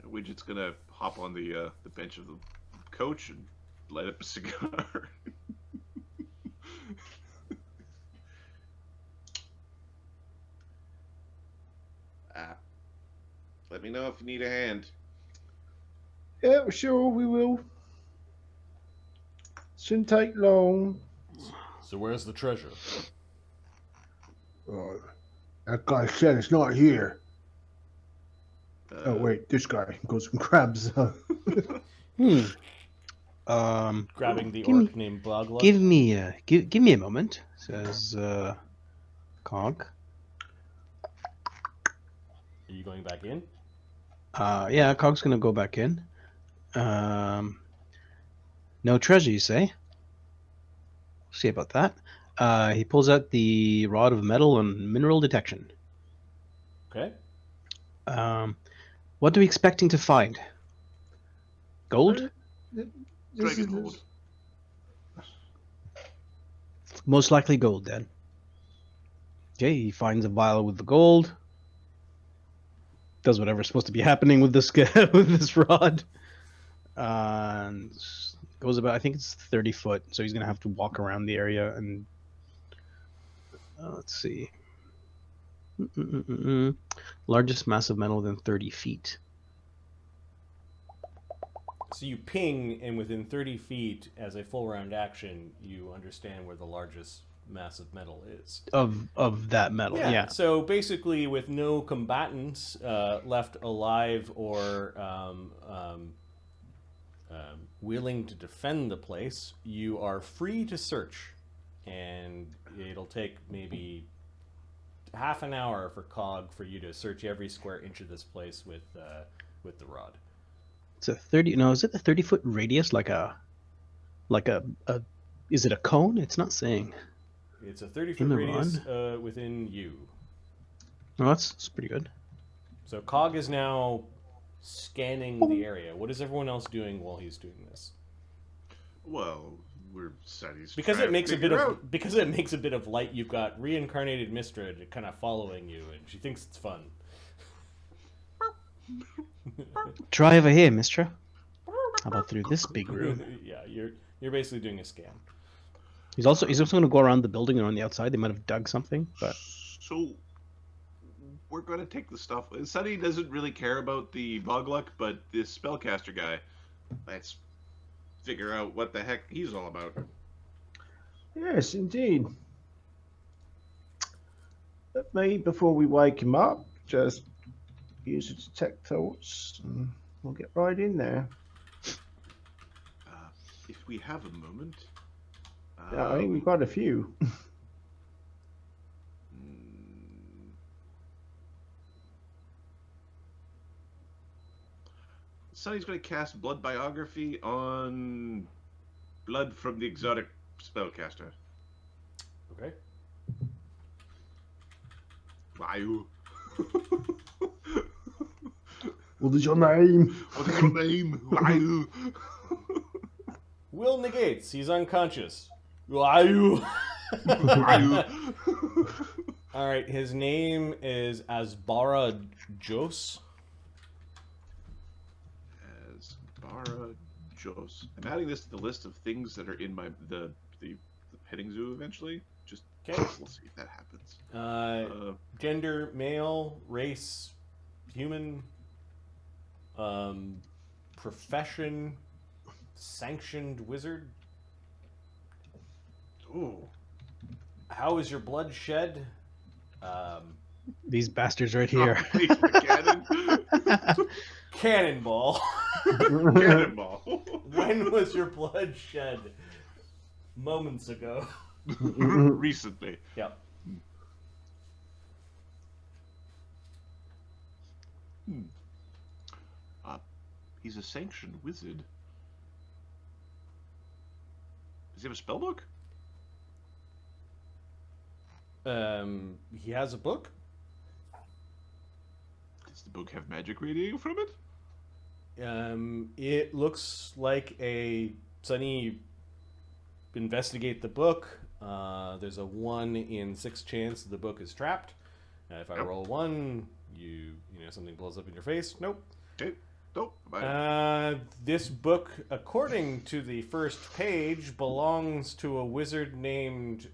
Widget's gonna hop on the bench of the coach and light up a cigar. Let me know if you need a hand. Yeah, sure, we will. Shouldn't take long. So where's the treasure? That guy said it's not here. Oh wait, this guy goes and grabs. Grabbing the orc named Bog Luck. Give me a moment, says Cog. Are you going back in? Yeah, Cog's gonna go back in. No treasure, you say? See about that. He pulls out the rod of metal and mineral detection. Okay. What are we expecting to find? Gold? Dragon gold. Most likely gold, then. Okay, he finds a vial with the gold. Does whatever's supposed to be happening with this with this rod. And goes about, I think it's 30 foot, so he's gonna have to walk around the area and let's see. Largest mass of metal within 30 feet. So you ping, and within 30 feet, as a full round action, you understand where the largest mass of metal is. Of that metal, yeah. So basically, with no combatants left alive or willing to defend the place, you are free to search. And it'll take maybe half an hour for Cog for you to search every square inch of this place with the rod. It's a 30. No, is it a 30-foot radius? Like a. Is it a cone? It's not saying. It's a 30-foot radius within you. Oh, that's pretty good. So Cog is now scanning the area. What is everyone else doing while he's doing this? Well, we're satisfied. Because it makes a bit of light. You've got reincarnated Mistrid kind of following you, and she thinks it's fun. Try over here, mister. How about through this big room? Yeah, you're basically doing a scan. He's also going to go around the building and on the outside. They might have dug something, but so we're going to take the stuff. Sunny doesn't really care about the Bog Luck, but this spellcaster guy, let's figure out what the heck he's all about. Yes, indeed. But maybe before we wake him up, just use a detect thoughts, and we'll get right in there. If we have a moment. Yeah, I think we've got a few. Sunny's going to cast Blood Biography on Blood from the Exotic Spellcaster. Okay. Wow. What is your name? What is your name? Wow. Will negates. He's unconscious. Wow. All right. His name is Asbara Jos. Barajos. I'm adding this to the list of things that are in my the petting zoo eventually. Just Okay. we'll see if that happens. Gender, male, race, human, profession, sanctioned wizard. Ooh. How is your blood shed? These bastards right here. Please, cannon. Cannonball. Cannonball. When was your blood shed? Moments ago. Recently. Yep. He's a sanctioned wizard. Does he have a spellbook? He has a book. Does the book have magic radiating from it? It looks like a Sunny. Investigate the book. There's a 1 in 6 chance the book is trapped. If I roll 1, you know something blows up in your face. Nope. Okay. Nope. Bye. This book, according to the first page, belongs to a wizard named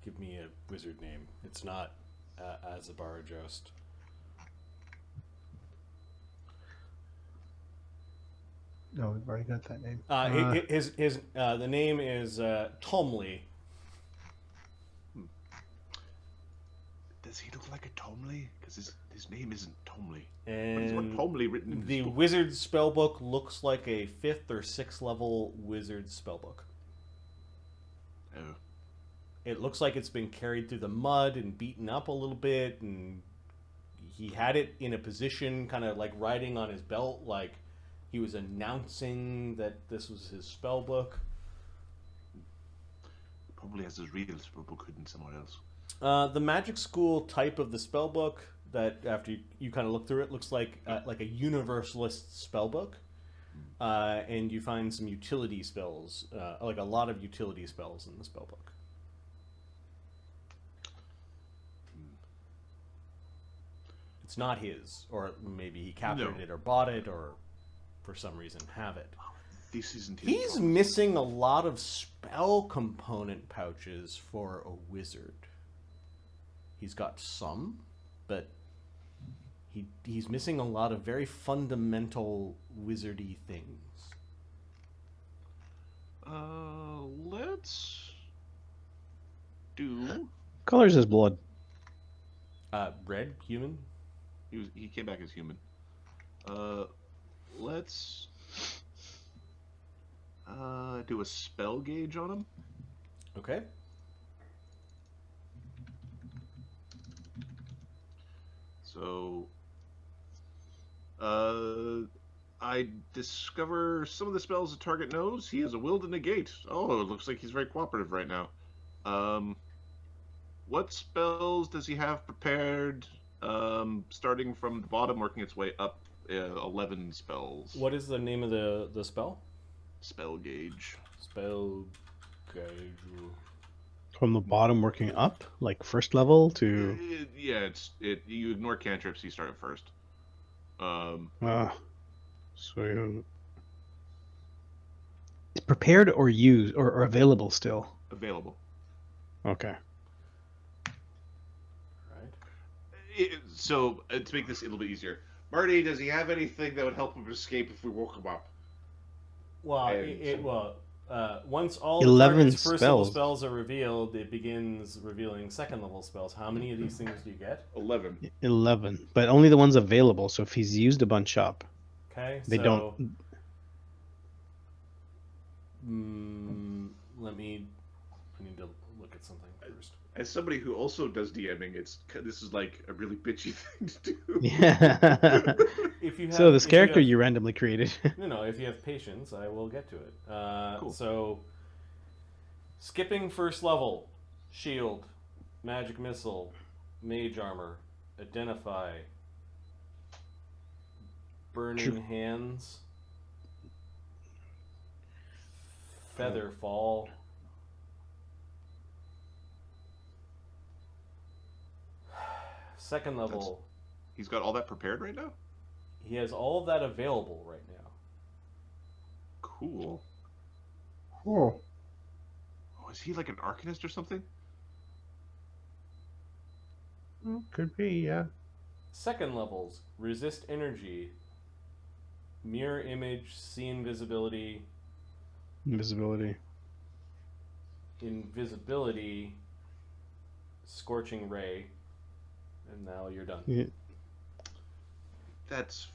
give me a wizard name. It's not Azabarajost. No, we've already got that name. The name is Tomley. Does he look like a Tomley? Because his name isn't Tomley. And what Tomley written in the his book? wizard spellbook looks like a 5th or 6th level wizard spellbook. Oh. It looks like it's been carried through the mud and beaten up a little bit, and he had it in a position kind of like riding on his belt, like he was announcing that this was his spellbook. Probably has his real spellbook hidden somewhere else. The magic school type of the spellbook that after you kind of look through it looks like a universalist spellbook, and you find some utility spells, like a lot of utility spells in the spellbook. It's not his, or maybe he captured it or bought it, or for some reason have it. This isn't his. He's missing a lot of spell component pouches for a wizard. He's got some, but he's missing a lot of very fundamental wizardy things. Let's do. Colors his blood. Red, human. He came back as human. Let's do a spell gauge on him. Okay. So, I discover some of the spells the target knows. He has a will to negate. Oh, it looks like he's very cooperative right now. What spells does he have prepared? Starting from the bottom, working its way up. 11 spells. What is the name of the spell? Spell gauge. Spell gauge. From the bottom working up, like first level to. Yeah, you ignore cantrips. You start at first. So it's prepared or used or available still. Available. Okay. Right. So to make this a little bit easier, Marty, does he have anything that would help him escape if we woke him up? Well, once all 11 the target's first level spells. spells are revealed, it begins revealing second level spells. How many of these things do you get? 11. 11, but only the ones available. So if he's used a bunch up, Okay, they so, don't. I need to look at something first. As somebody who also does DMing, this is like a really bitchy thing to do. Yeah. If you have, So this if character you you randomly created. No, if you have patience, I will get to it. Cool. So, skipping first level, shield, magic missile, mage armor, identify, burning hands, feather fall, second level, He's got all that prepared right now? He has all of that available right now. Cool. Oh, Oh, is he like an arcanist or something? could be, yeah. Second levels, resist energy, mirror image, see invisibility, Invisibility. scorching ray, and now you're done. Yeah. That's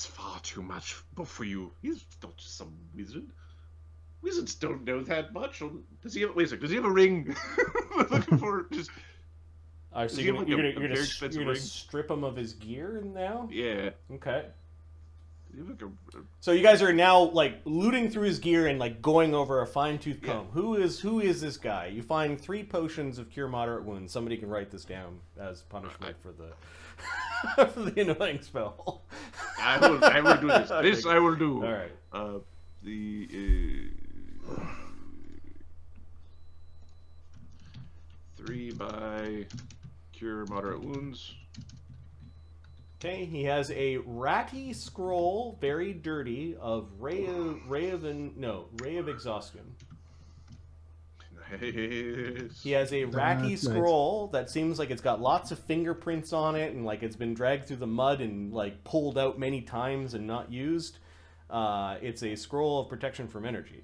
far too much for you. He's not just some wizard. Wizards don't know that much. Does he have? Wait a second. Does he have a ring? I'm looking for just. Alright, so Does he you're have, gonna, like, you're a gonna, very you're expensive gonna ring? strip him of his gear now? Yeah. Okay. Does he have like So you guys are now like looting through his gear and like going over a fine-tooth Yeah. comb. Who is this guy? You find 3 potions of cure moderate wounds. Somebody can write this down as punishment for the for the annoying spell. I will do this. Okay, This I will do. All right. The 3 by cure moderate wounds. Okay, he has a ratty scroll, very dirty, of ray of exhaustion. Nice. He has a ratty That's nice. scroll that seems like it's got lots of fingerprints on it, and like it's been dragged through the mud and like pulled out many times and not used. It's a scroll of protection from energy.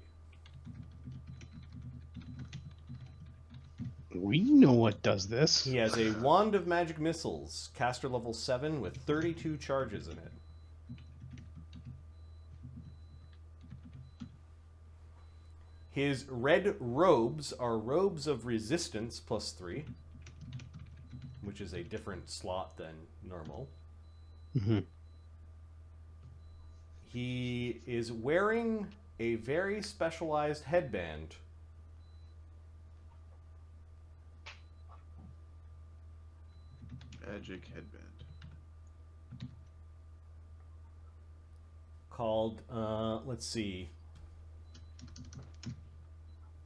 We know what does this. He has a wand of magic missiles, caster level 7 with 32 charges in it. His red robes are robes of resistance plus 3, which is a different slot than normal. Mm-hmm. He is wearing a very specialized headband. Magic headband. Called, let's see.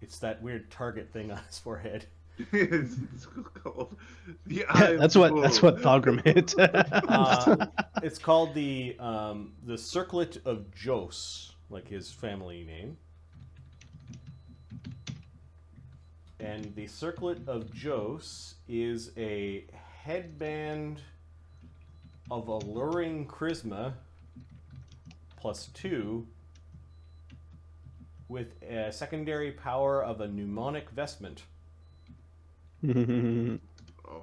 It's that weird target thing on his forehead. It's called the Eye of That's the what Bull. Thogrim hit. It's called the Circlet of Jos, like his family name. And the Circlet of Jos is a headband of alluring charisma plus 2 with a secondary power of a mnemonic vestment. Oh.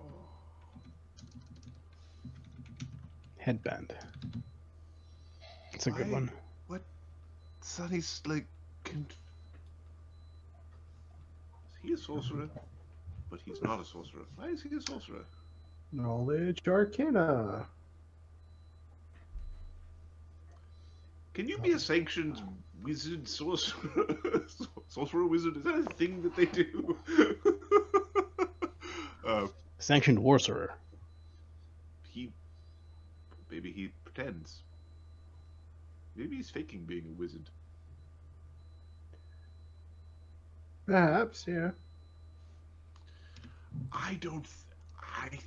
Headband. That's a good Why- one. What? Sonny's like. Is he a sorcerer? But he's not a sorcerer. Why is he a sorcerer? Knowledge Arcana. Can you be a sanctioned wizard sorcerer? Sorcerer wizard? Is that a thing that they do? Sanctioned Warcerer. Maybe he pretends. Maybe he's faking being a wizard. Perhaps, yeah. I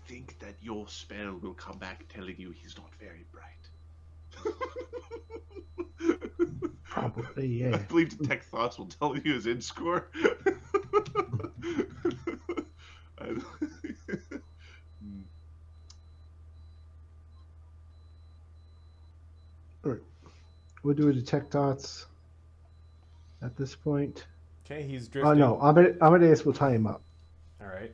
think that your spell will come back telling you he's not very bright. Probably, I yeah. believe Detect Thoughts will tell you his int score. We'll do a detect dots at this point. Okay, he's drifting. Oh no, Amadeus will tie him up. All right.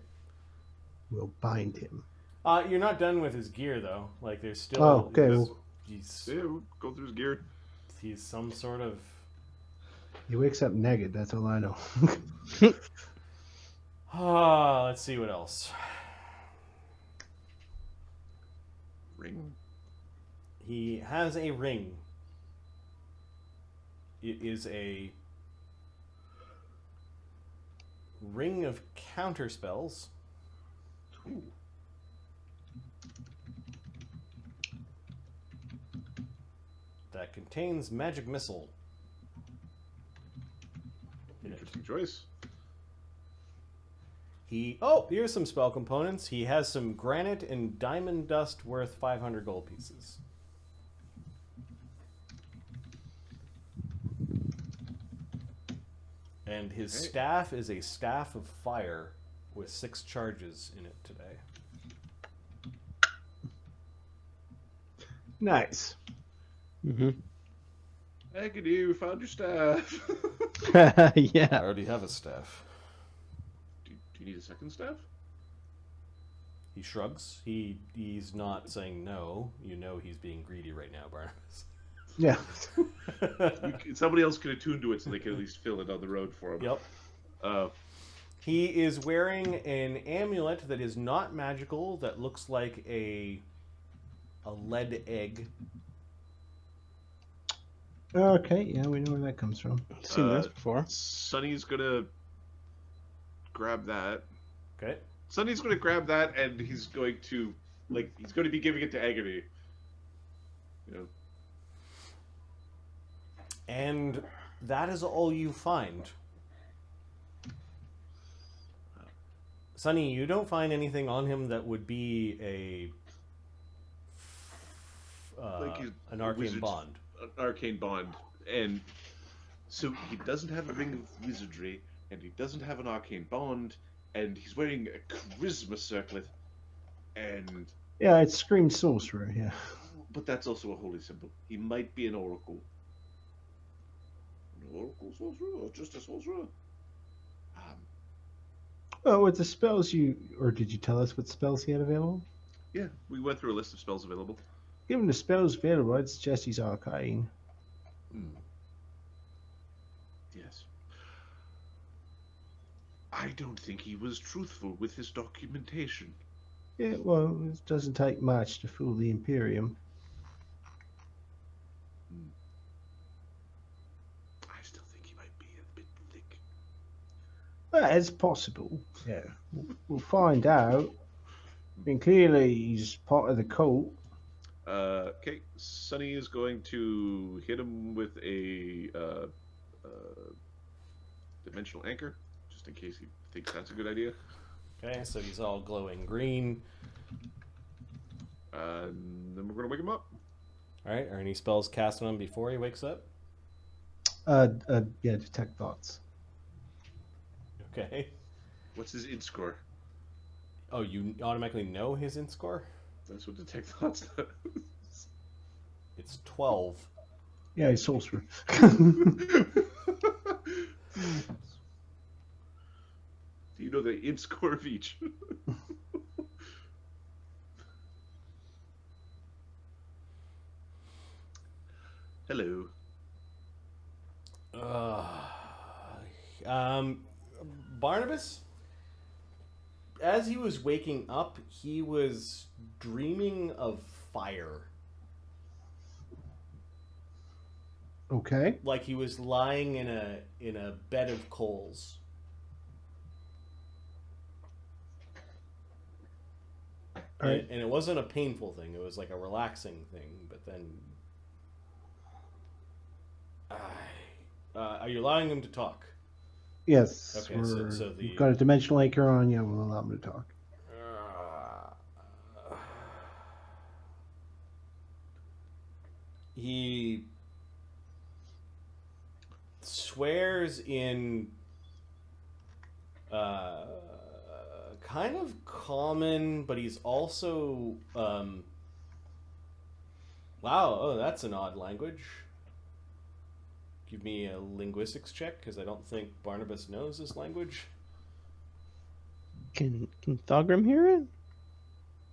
We'll bind him. You're not done with his gear though. Like there's still. Oh, okay, He's, well- Yeah, we'll go through his gear. he's some sort of. He wakes up naked, that's all I know. Let's see what else. Ring. He has a ring. It is a ring of counter spells. Ooh. That contains magic missile. in it. Interesting choice. Here's some spell components. He has some granite and diamond dust worth 500 gold pieces. And his staff is a staff of fire with 6 charges in it today. Nice. Mm-hmm. Agony, found your staff. I Yeah. already have a staff. Do you need a second staff? He shrugs. He's not saying no. You know he's being greedy right now, Barnabas. Yeah. Somebody else could attune to it so they can at least fill it on the road for him. Yep. He is wearing an amulet that is not magical, that looks like a lead egg. Okay, yeah, we know where that comes from. Seen this before. Sonny's gonna grab that. Okay. Sonny's gonna grab that, and he's going to be giving it to Agony. You know. And that is all you find. Sonny, you don't find anything on him that would be an arcane bond. An arcane bond. And so he doesn't have a ring of wizardry, and he doesn't have an arcane bond, and he's wearing a charisma circlet, and... Yeah, it screams sorcerer, yeah. But that's also a holy symbol. He might be an oracle. An oracle sorcerer, or just a sorcerer? Oh, with the spells or did you tell us what spells he had available? Yeah, we went through a list of spells available. Given the spells available, I'd suggest he's arcane. Yes. I don't think he was truthful with his documentation. Yeah, well, it doesn't take much to fool the Imperium. I still think he might be a bit thick. Well, it's possible. Yeah, we'll find out. I mean, clearly he's part of the cult. Okay, Sonny is going to hit him with a dimensional anchor, just in case he thinks that's a good idea. Okay, so he's all glowing green. And then we're going to wake him up. Alright, are any spells cast on him before he wakes up? Yeah, detect thoughts. Okay. What's his int score? Oh, you automatically know his int score? That's what detect thoughts does. It's 12. Yeah, he's sorcerer. Do you know the int score of each? Hello. Barnabas, as he was waking up, he was dreaming of fire. Okay. Like he was lying in a bed of coals. Right. And it wasn't a painful thing. It was like a relaxing thing. But then, are you allowing him to talk? Yes. Okay, so we've got a dimensional anchor on. Yeah, we'll allow him to talk. He swears in kind of common, but he's also wow, oh, that's an odd language. Give me a linguistics check, because I don't think Barnabas knows this language. Can Thogrim hear it?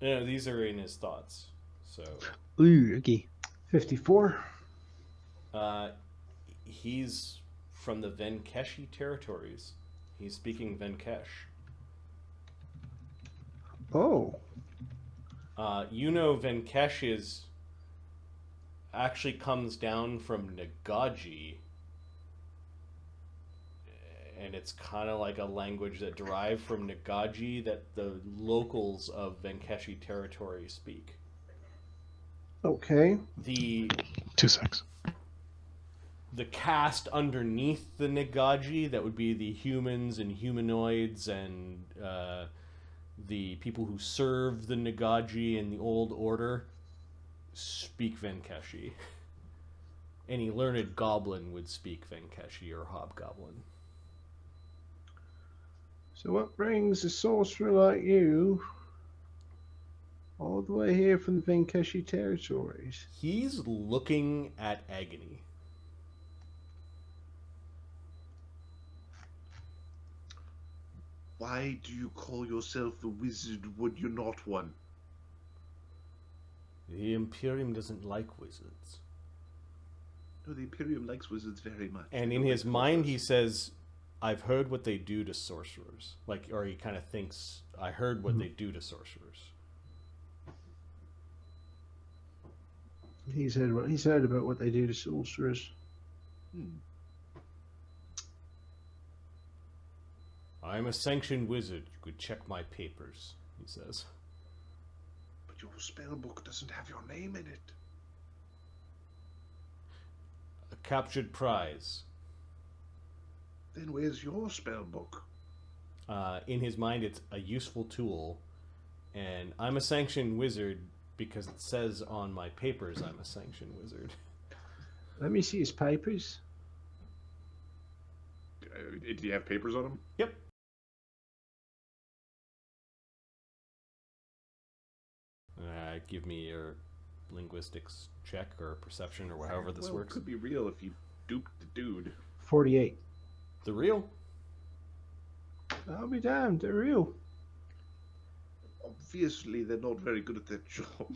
No, these are in his thoughts. So Ooh, okay. 54. He's from the Venkeshi territories. He's speaking Venkesh. Oh. You know Venkesh is actually comes down from Nagaji, and it's kind of like a language that derived from Nagaji that the locals of Venkeshi territory speak. Okay. The 2 secs. the caste underneath the Nagaji, that would be the humans and humanoids and the people who serve the Nagaji in the old order, speak Venkeshi. Any learned goblin would speak Venkeshi or hobgoblin. So what brings a sorcerer like you all the way here from the Venkeshi territories? He's looking at Agony. Why do you call yourself a wizard when you're not one? The Imperium doesn't like wizards. No, the Imperium likes wizards very much. And They in don't his like mind, sorcerers. he says, I've heard what they do to sorcerers. Like, or he kind of thinks, I heard what they do to sorcerers. He's heard about what they do to sorcerers. I'm a sanctioned wizard. You could check my papers, he says. But your spellbook doesn't have your name in it. A captured prize. Then where's your spellbook? In his mind, it's a useful tool. And I'm a sanctioned wizard because it says on my papers I'm a sanctioned wizard. Let me see his papers. Do you have papers on him? Yep. Give me your linguistics check or perception or however this works. It could be real if you duped the dude. 48. The real? I'll be damned, they're real. Obviously, they're not very good at their job.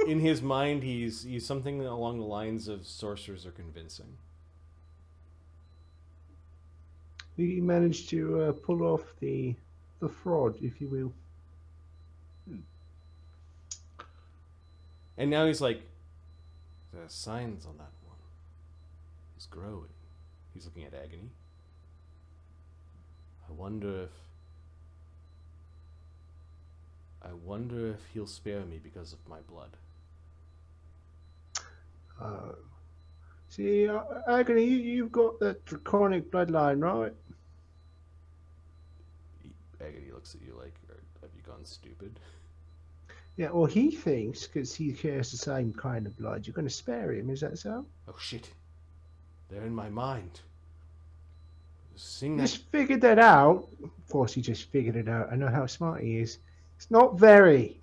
In his mind, he's something along the lines of sorcerers are convincing. He managed to pull off the fraud, if you will. And now he's like, there's signs on that one. He's growing. He's looking at Agony. I wonder if he'll spare me because of my blood. See, Agony, you've got that draconic bloodline, right? Agony looks at you like, have you gone stupid? Yeah, well, he thinks, because he shares the same kind of blood, you're going to spare him, is that so? Oh shit. They're in my mind. Sing that. Just figured that out. Of course, he just figured it out. I know how smart he is. It's not very.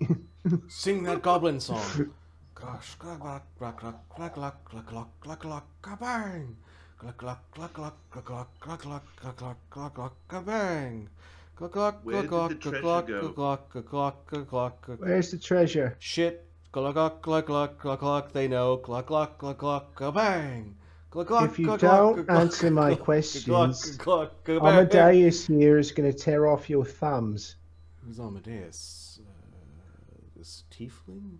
Sing that goblin song. Gosh, cluck cluck cluck cluck cluck cluck cluck cluck cluck cluck kabang. Cluck cluck cluck cluck cluck cluck cluck cluck cluck cluck cluck cluck kabang. Cluck cluck Where cluck did the cluck treasure cluck go? cluck cluck cluck cluck. Where's the treasure? Shit. Cluck cluck cluck cluck cluck cluck. They know. Cluck cluck cluck cluck kabang. Cluck cluck. If you cluck, don't cluck, cluck, answer my cluck, questions, cluck, cluck, kabang. Amadeus here is going to tear off your thumbs. Who's Amadeus? This tiefling?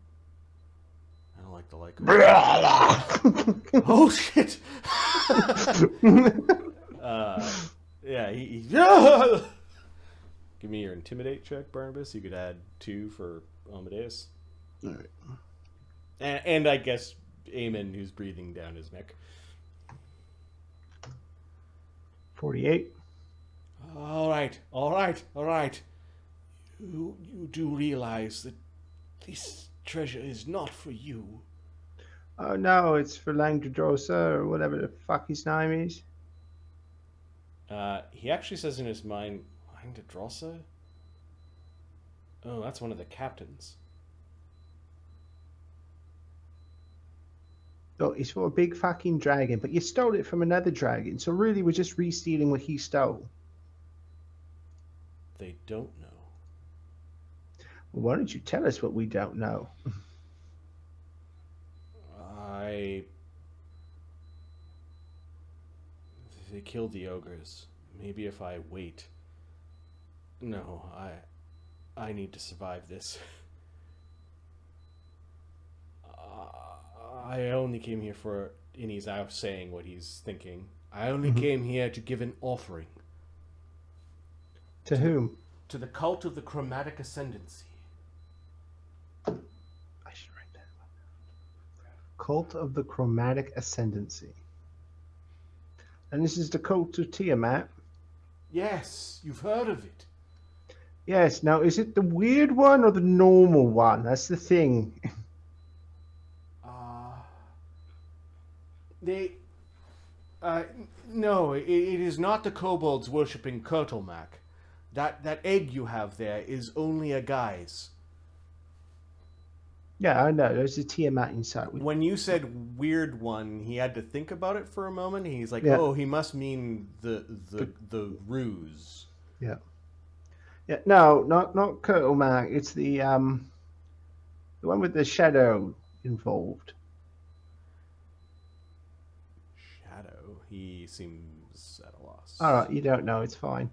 I don't like the like. Oh shit! Yeah, he Give me your intimidate check, Barnabas. You could add 2 for Amadeus. All right. And I guess Eamon, who's breathing down his neck. 48. All right. You do realize that this treasure is not for you. Oh no, it's for Langdrodrosa or whatever the fuck his name is. He actually says in his mind, Langdrodrosa? Oh, that's one of the captains. Oh, it's for a big fucking dragon, but you stole it from another dragon, so really we're just re-stealing what he stole. They don't know. Well, why don't you tell us what we don't know? They killed the ogres. Maybe if I wait. No, I need to survive this. I only came here for... And he's out saying what he's thinking. I only came here to give an offering. To whom? To the cult of the chromatic ascendancy. I should write that one. Cult of the Chromatic Ascendancy. And this is the cult of Tiamat. Yes, you've heard of it. Yes. Now, is it the weird one or the normal one? That's the thing. They... no, it is not the kobolds worshipping Kurtlemak. That egg you have there is only a guise. Yeah, I know. There's a Tiamat inside. When you said weird one, he had to think about it for a moment. He's like, Yeah. oh, he must mean the ruse. Yeah. Yeah. No, not Kurtlemak. It's the one with the shadow involved. Shadow. He seems at a loss. All right, you don't know. It's fine.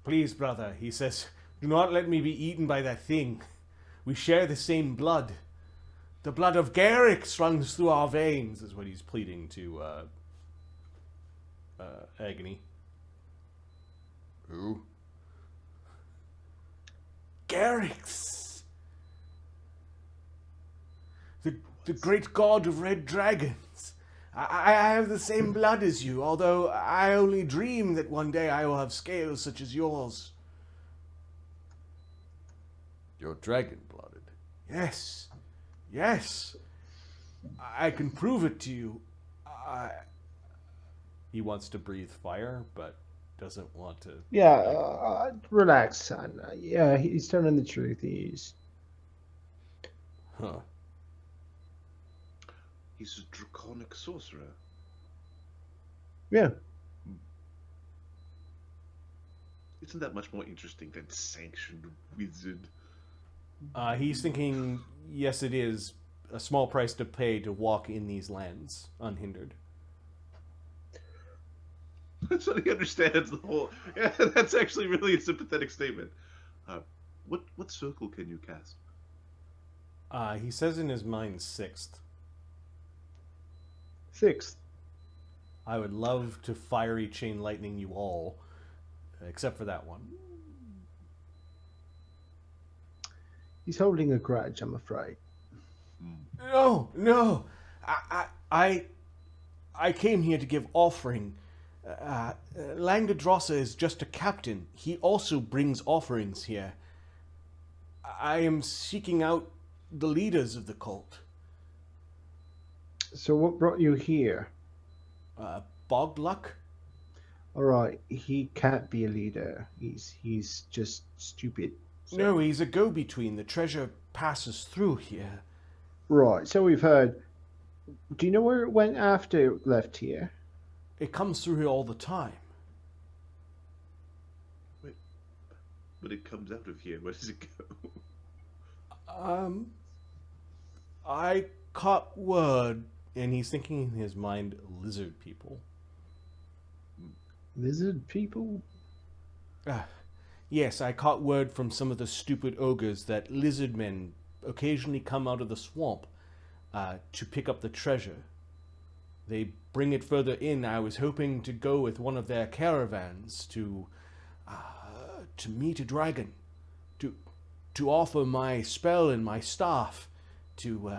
Please, brother, he says, do not let me be eaten by that thing. We share the same blood. The blood of Garrix runs through our veins, is what he's pleading to Agony. Who? Garrix! The great god of red dragons. I have the same blood as you, although I only dream that one day I will have scales such as yours. You're dragon-blooded? Yes. Yes. I can prove it to you. He wants to breathe fire, but doesn't want to... Yeah, relax, son. Yeah, he's telling the truth. He is. Huh. He's a draconic sorcerer. Yeah. Isn't that much more interesting than sanctioned wizard? He's thinking, yes, it is a small price to pay to walk in these lands unhindered. So he understands the whole... Yeah, that's actually really a sympathetic statement. What circle can you cast? He says in his mind 6th. 6th. I would love to fiery chain lightning you all, except for that one. He's holding a grudge, I'm afraid. No. I came here to give offering. Langadrossa is just a captain. He also brings offerings here. I am seeking out the leaders of the cult. So what brought you here? Bog Luck? All right, he can't be a leader. He's just stupid. So. No, he's a go-between. The treasure passes through here. Right, so we've heard. Do you know where it went after it left here? It comes through here all the time. Wait, but it comes out of here. Where does it go? I caught word, and he's thinking in his mind, lizard people. Lizard people? Yes, I caught word from some of the stupid ogres that lizard men occasionally come out of the swamp to pick up the treasure. They bring it further in. I was hoping to go with one of their caravans to meet a dragon, to offer my spell and my staff, to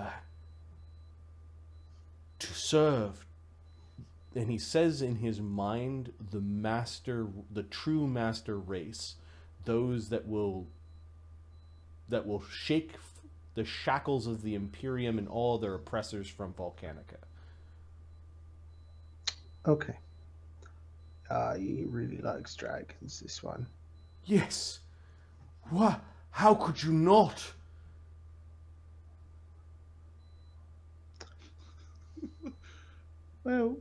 serve. And he says in his mind, the true master race, those that will shake the shackles of the Imperium and all their oppressors from Volcanica. Okay. He really likes dragons, this one. Yes. What? How could you not? Well,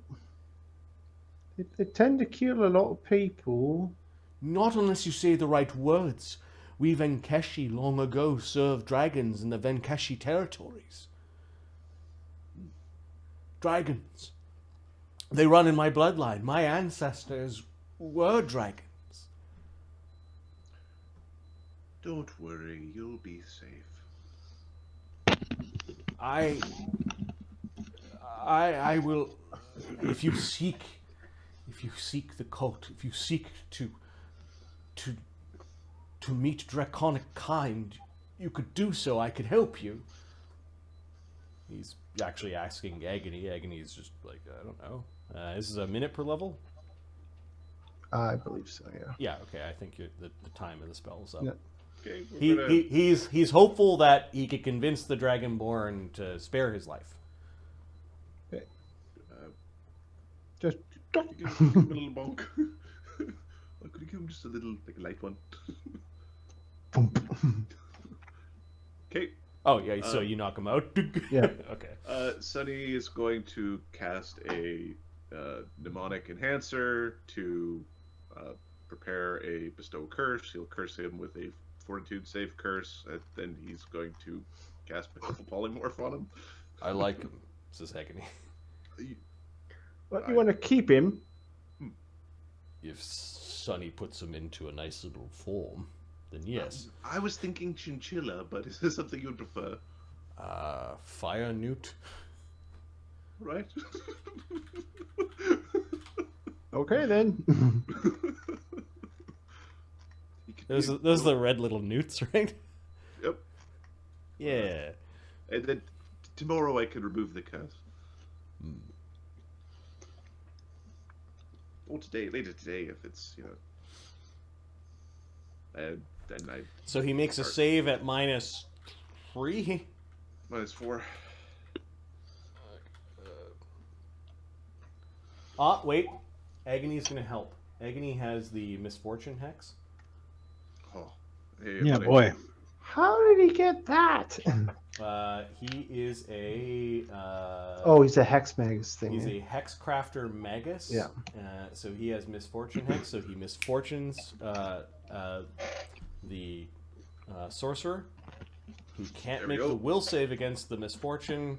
they tend to kill a lot of people. Not unless you say the right words. We Venkeshi long ago served dragons in the Venkeshi territories. Dragons. They run in my bloodline. My ancestors were dragons. Don't worry, you'll be safe. I will, if you seek the cult, if you seek to meet draconic kind, you could do so. I could help you. he's actually asking Agony. Agony's just like, I don't know. This is a minute per level? I believe so, yeah. Yeah, okay, I think the time of the spell is up. Yeah. Okay, He's hopeful that he could convince the Dragonborn to spare his life. Okay. Just give him a little bonk. Could you give him just a little, like a light one? Okay. Oh, yeah, so you knock him out? Yeah. Okay. Sunny is going to cast a mnemonic enhancer to prepare a bestow curse. He'll curse him with a fortitude save curse, and then he's going to cast Powerful Polymorph on him. I like him, says Agony. Well, you want to keep him? If Sunny puts him into a nice little form, then yes. I was thinking chinchilla, but is there something you'd prefer? Fire newt. Right? Okay, then. Those are the red little newts, right? Yep. Yeah. And then tomorrow I can remove the curse. Or later today, if it's, and then I... So he makes a save at -3? -4. Wait. Agony's gonna help. Agony has the misfortune hex. Oh. Hey, Yeah, buddy. boy. How did he get that? He is a... Oh, he's a hex magus thing. He's a hex crafter magus. Yeah. So he has misfortune hex, so he misfortunes the sorcerer, who can't There we make go. the will save against the misfortune,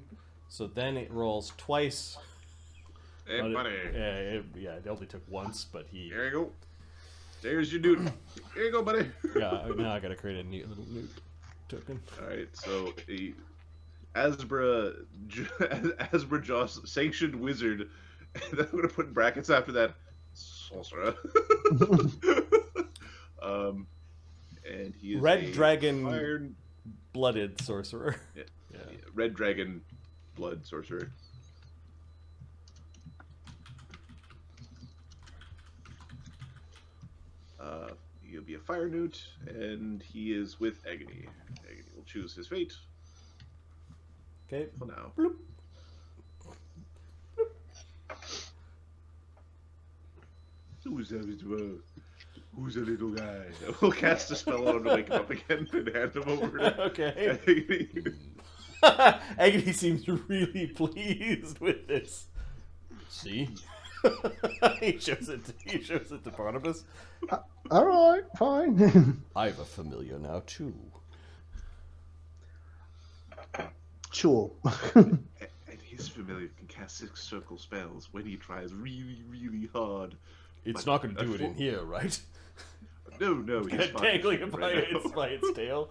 so then it rolls twice. Hey, But buddy. it only took once, but he... Here you go. There's your dude. Here you go, buddy. Yeah, now I gotta create a neat little newt token. Alright, so a Asbra Joss sanctioned wizard, and then I'm gonna put in brackets after that sorcerer. And he is Red a dragon iron blooded sorcerer. yeah, Yeah. red dragon blood sorcerer. He'll be a fire newt, and he is with Agony. Agony will choose his fate Okay. for now. Bloop. Who's that little guy? We'll cast a spell on him to wake him up again and hand him over to Okay. Agony. Agony seems really pleased with this. See? he shows it to Barnabas. All right, fine. I have a familiar now too. Chul. And his familiar can cast 6 circle spells when he tries really, really hard. It's But not going to do it in here, right? No, he's fine. Dangling it by its tail.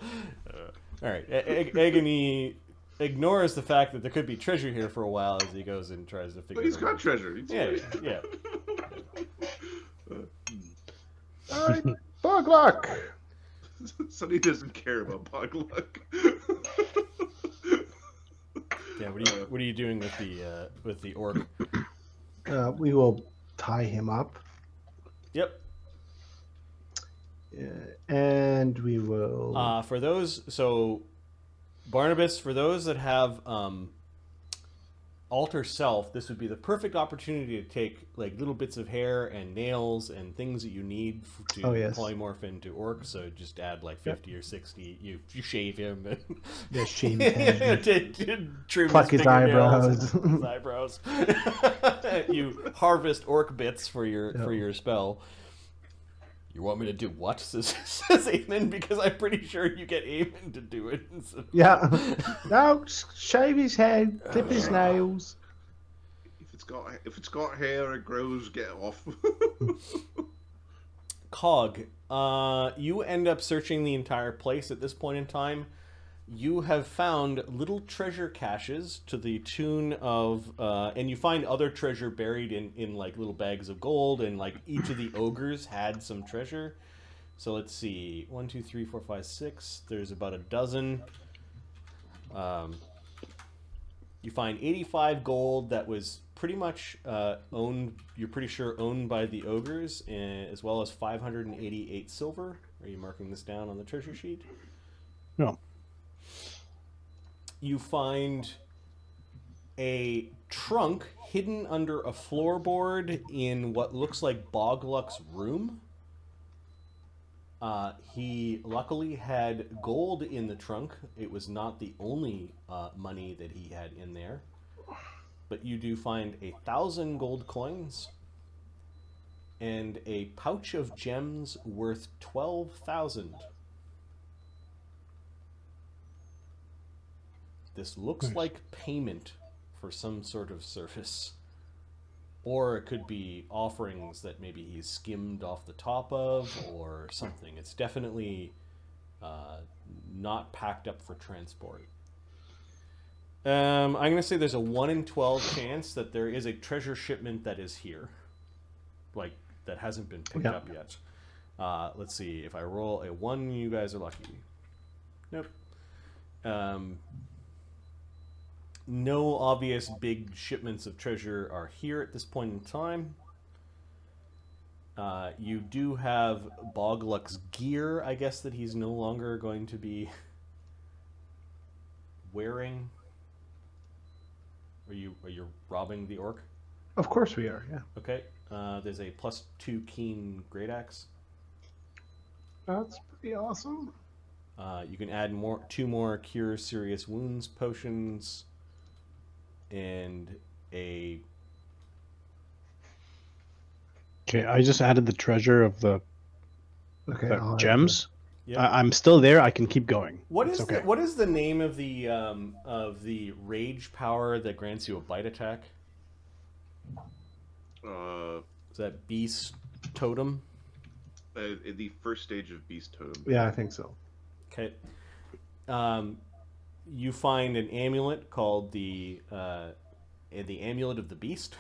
All right. Agony ignores the fact that there could be treasure here for a while as he goes and tries to figure But he's it got out. treasure. He's Yeah, fine. yeah. All right, Bog Luck. Sonny doesn't care about Bog Luck. Yeah. What are you doing with the orc? We will tie him up, Yep. and we will. For those, so Barnabas, for those that have alter self, this would be the perfect opportunity to take like little bits of hair and nails and things that you need to polymorph into orc. So just add like 50 or 60. You shave him and Just shave his head. trim Pluck his fingernails eyebrows. and his eyebrows. You harvest orc bits for your spell. You want me to do what? Says Eamon, because I'm pretty sure you get Eamon to do it. So. Yeah. No, shave his head, clip his nails. If it's got hair, it grows. Get off. Cog, you end up searching the entire place at this point in time. You have found little treasure caches to the tune of, and you find other treasure buried in like little bags of gold, and like each of the ogres had some treasure. So let's see, 1, 2, 3, 4, 5, 6. There's about a dozen. You find 85 gold that was pretty much owned, you're pretty sure owned by the ogres, as well as 588 silver. Are you marking this down on the treasure sheet? No. You find a trunk hidden under a floorboard in what looks like Bog Luck's room. He luckily had gold in the trunk. It was not the only money that he had in there. But you do find 1,000 gold coins and a pouch of gems worth 12,000. This looks Nice. like payment for some sort of service. Or it could be offerings that maybe he's skimmed off the top of or something. It's definitely not packed up for transport. I'm going to say there's a 1 in 12 chance that there is a treasure shipment that is here. Like, that hasn't been picked up yet. Let's see. If I roll a 1, you guys are lucky. Nope. No obvious big shipments of treasure are here at this point in time. You do have Bog Luck's gear, I guess, that he's no longer going to be wearing. Are you robbing the orc? Of course we are, yeah. Okay. There's a +2 keen great axe. That's pretty awesome. You can add 2 more cure serious wounds potions. And a... Okay, I just added the treasure of the Okay. I'll add gems. Yep. I'm still there. I can keep going. What It's is okay. what is the name of the rage power that grants you a bite attack? Is that Beast Totem? The first stage of Beast Totem. Yeah, I think so. Okay. You find an amulet called the Amulet of the Beast.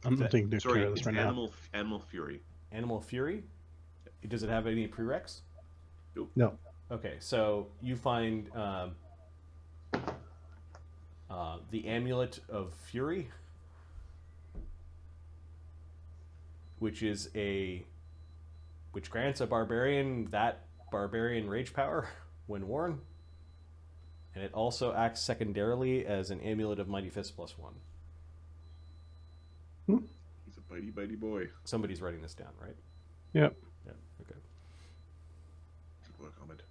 I'm not taking care Sorry, of this it's right now. Animal Fury. Animal Fury? Does it have any prereqs? No. Okay, so you find the Amulet of Fury, which grants a barbarian barbarian rage power when worn, and it also acts secondarily as an Amulet of Mighty Fist +1. He's a bitey boy. Somebody's writing this down, right? Yep. Yeah. Okay. Good work, Ahmed.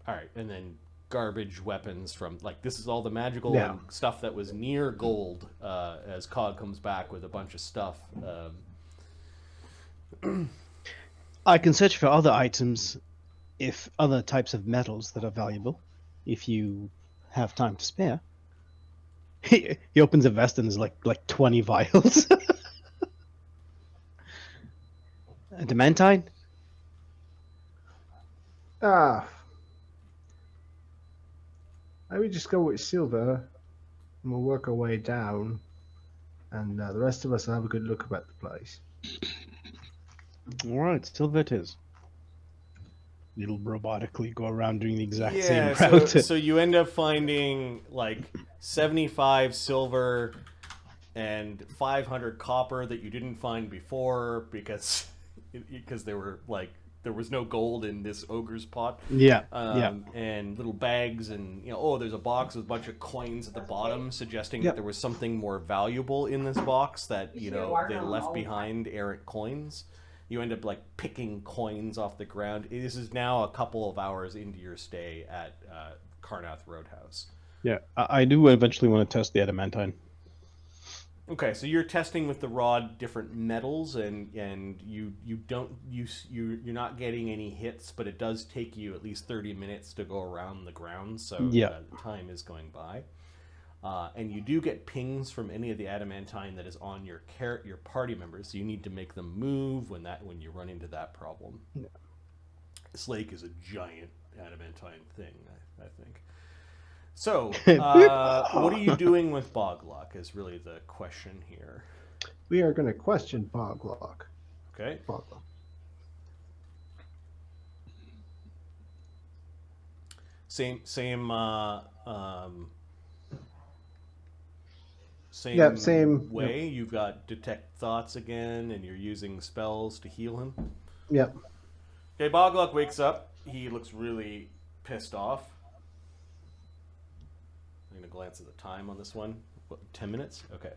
All right, and then garbage weapons from this is all the magical Yeah. and stuff that was near gold. As Cog comes back with a bunch of stuff. I can search for other items, if other types of metals that are valuable, if you have time to spare. He opens a vest and there's like 20 vials. Adamantine? Maybe just go with silver, and we'll work our way down, and the rest of us will have a good look about the place. All right, silver it is. It'll robotically go around doing the exact Yeah, same route. so you end up finding 75 silver and 500 copper that you didn't find before because there was no gold in this ogre's pot. Yeah, And little bags and there's a box with a bunch of coins at the bottom suggesting that there was something more valuable in this box that they left behind errant coins. You end up picking coins off the ground. This is now a couple of hours into your stay at Carnath Roadhouse. Yeah, I do eventually want to test the adamantine. Okay, so you're testing with the rod different metals, and you're not getting any hits, but it does take you at least 30 minutes to go around the ground, so time is going by. And you do get pings from any of the adamantine that is on your party members, so you need to make them move when you run into that problem. Yeah. Slake is a giant adamantine thing, I think. So, what are you doing with Bog Luck is really the question here. We are going to question Bog Luck. Okay. Bog Luck. Same same Yep, same, way. You've got detect thoughts again, and you're using spells to heal him. Yep. Okay, Bog Luck wakes up. He looks really pissed off. I'm gonna glance at the time on this one. What, 10 minutes? Okay.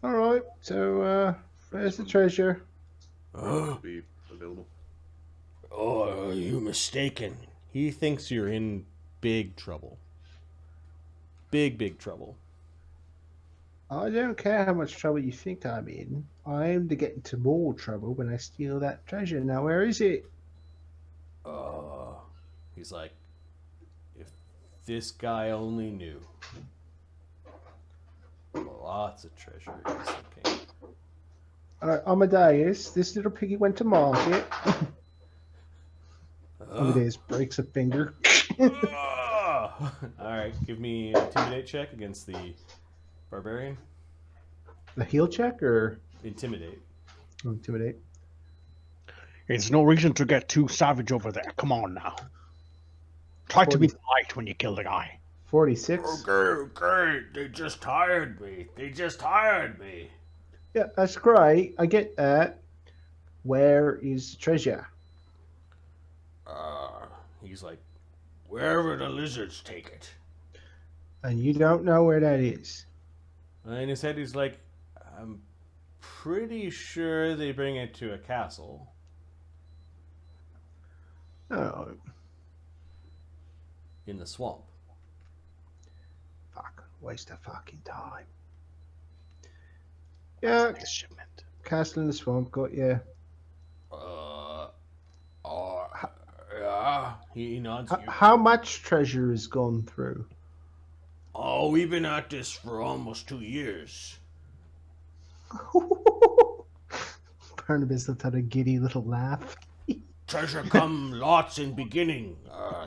All right. So where's the treasure? To be available. Oh, are you mistaken? He thinks you're in big trouble. Big trouble. I don't care how much trouble you think I'm in. I aim to get into more trouble when I steal that treasure. Now, where is it? He's like, if this guy only knew. Lots of treasure, he's thinking. All right, Amadeus, this little piggy went to market. Amadeus breaks a finger. All right, give me an intimidate check against the barbarian. The heal check or Intimidate. intimidate? It's no reason to get too savage over there. Come on now. Try to be polite when you kill the guy. 46. Okay, they just hired me. Yeah, that's great. I get that. Where is the treasure? He's like, wherever the lizards take it. And you don't know where that is. In his head, he's like, I'm pretty sure they bring it to a castle. Oh, In the swamp. fuck. Waste of fucking time. Yeah, Next shipment. castle in the swamp, got you. Yeah. He nods. How much treasure has gone through? Oh, we've been at this for almost 2 years. Barnabas let out a giddy little laugh. Treasure come lots in beginning.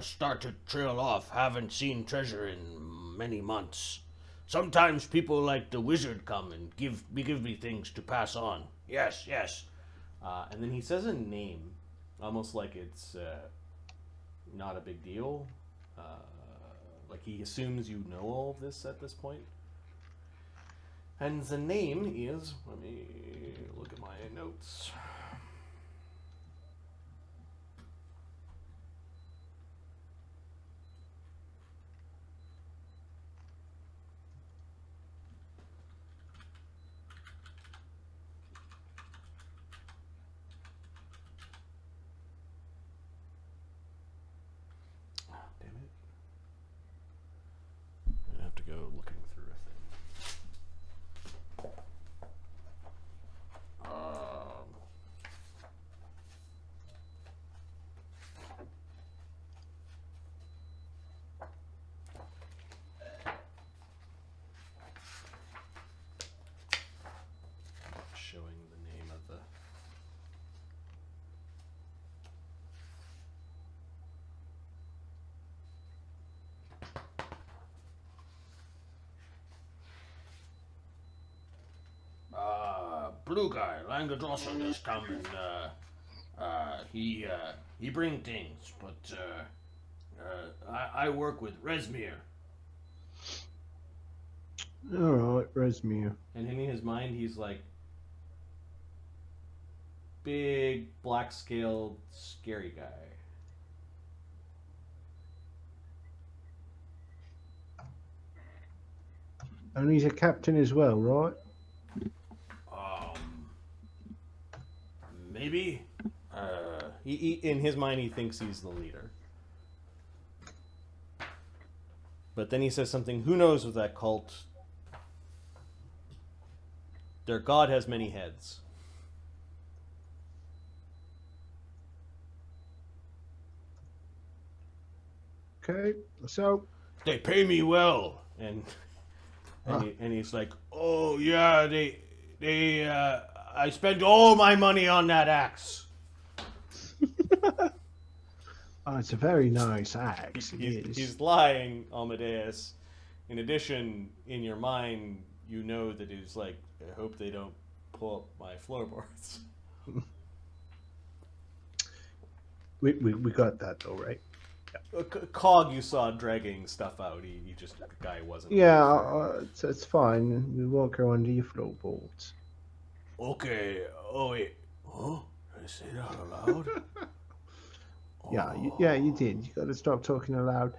Start to trail off. Haven't seen treasure in many months. Sometimes people like the wizard come and give me things to pass on. Yes. And then he says a name, almost like it's not a big deal. Like he assumes you know all of this at this point. And the name is, let me look at my notes. Damn it. I'm gonna have to go looking through a thing. Showing the name of the. Blue guy, language also just come and he bring things, but I work with Resmir. Alright, Resmir. And in his mind, he's like big, black-scaled, scary guy. And he's a captain as well, right? Maybe. He in his mind, he thinks he's the leader. But then he says something. Who knows with that cult? Their god has many heads. Okay, so They pay me well, and he's like, oh yeah, they I spend all my money on that axe. it's a very nice axe. He's lying, Amadeus. In addition, in your mind, you know that he's like, I hope they don't pull up my floorboards. We got that though, right? Cog, you saw dragging stuff out. He just the guy wasn't. Yeah, it's fine. We won't go under your floorboards. Okay. Oh wait. Huh? Did I say that out loud? Yeah, you did. You got to stop talking aloud.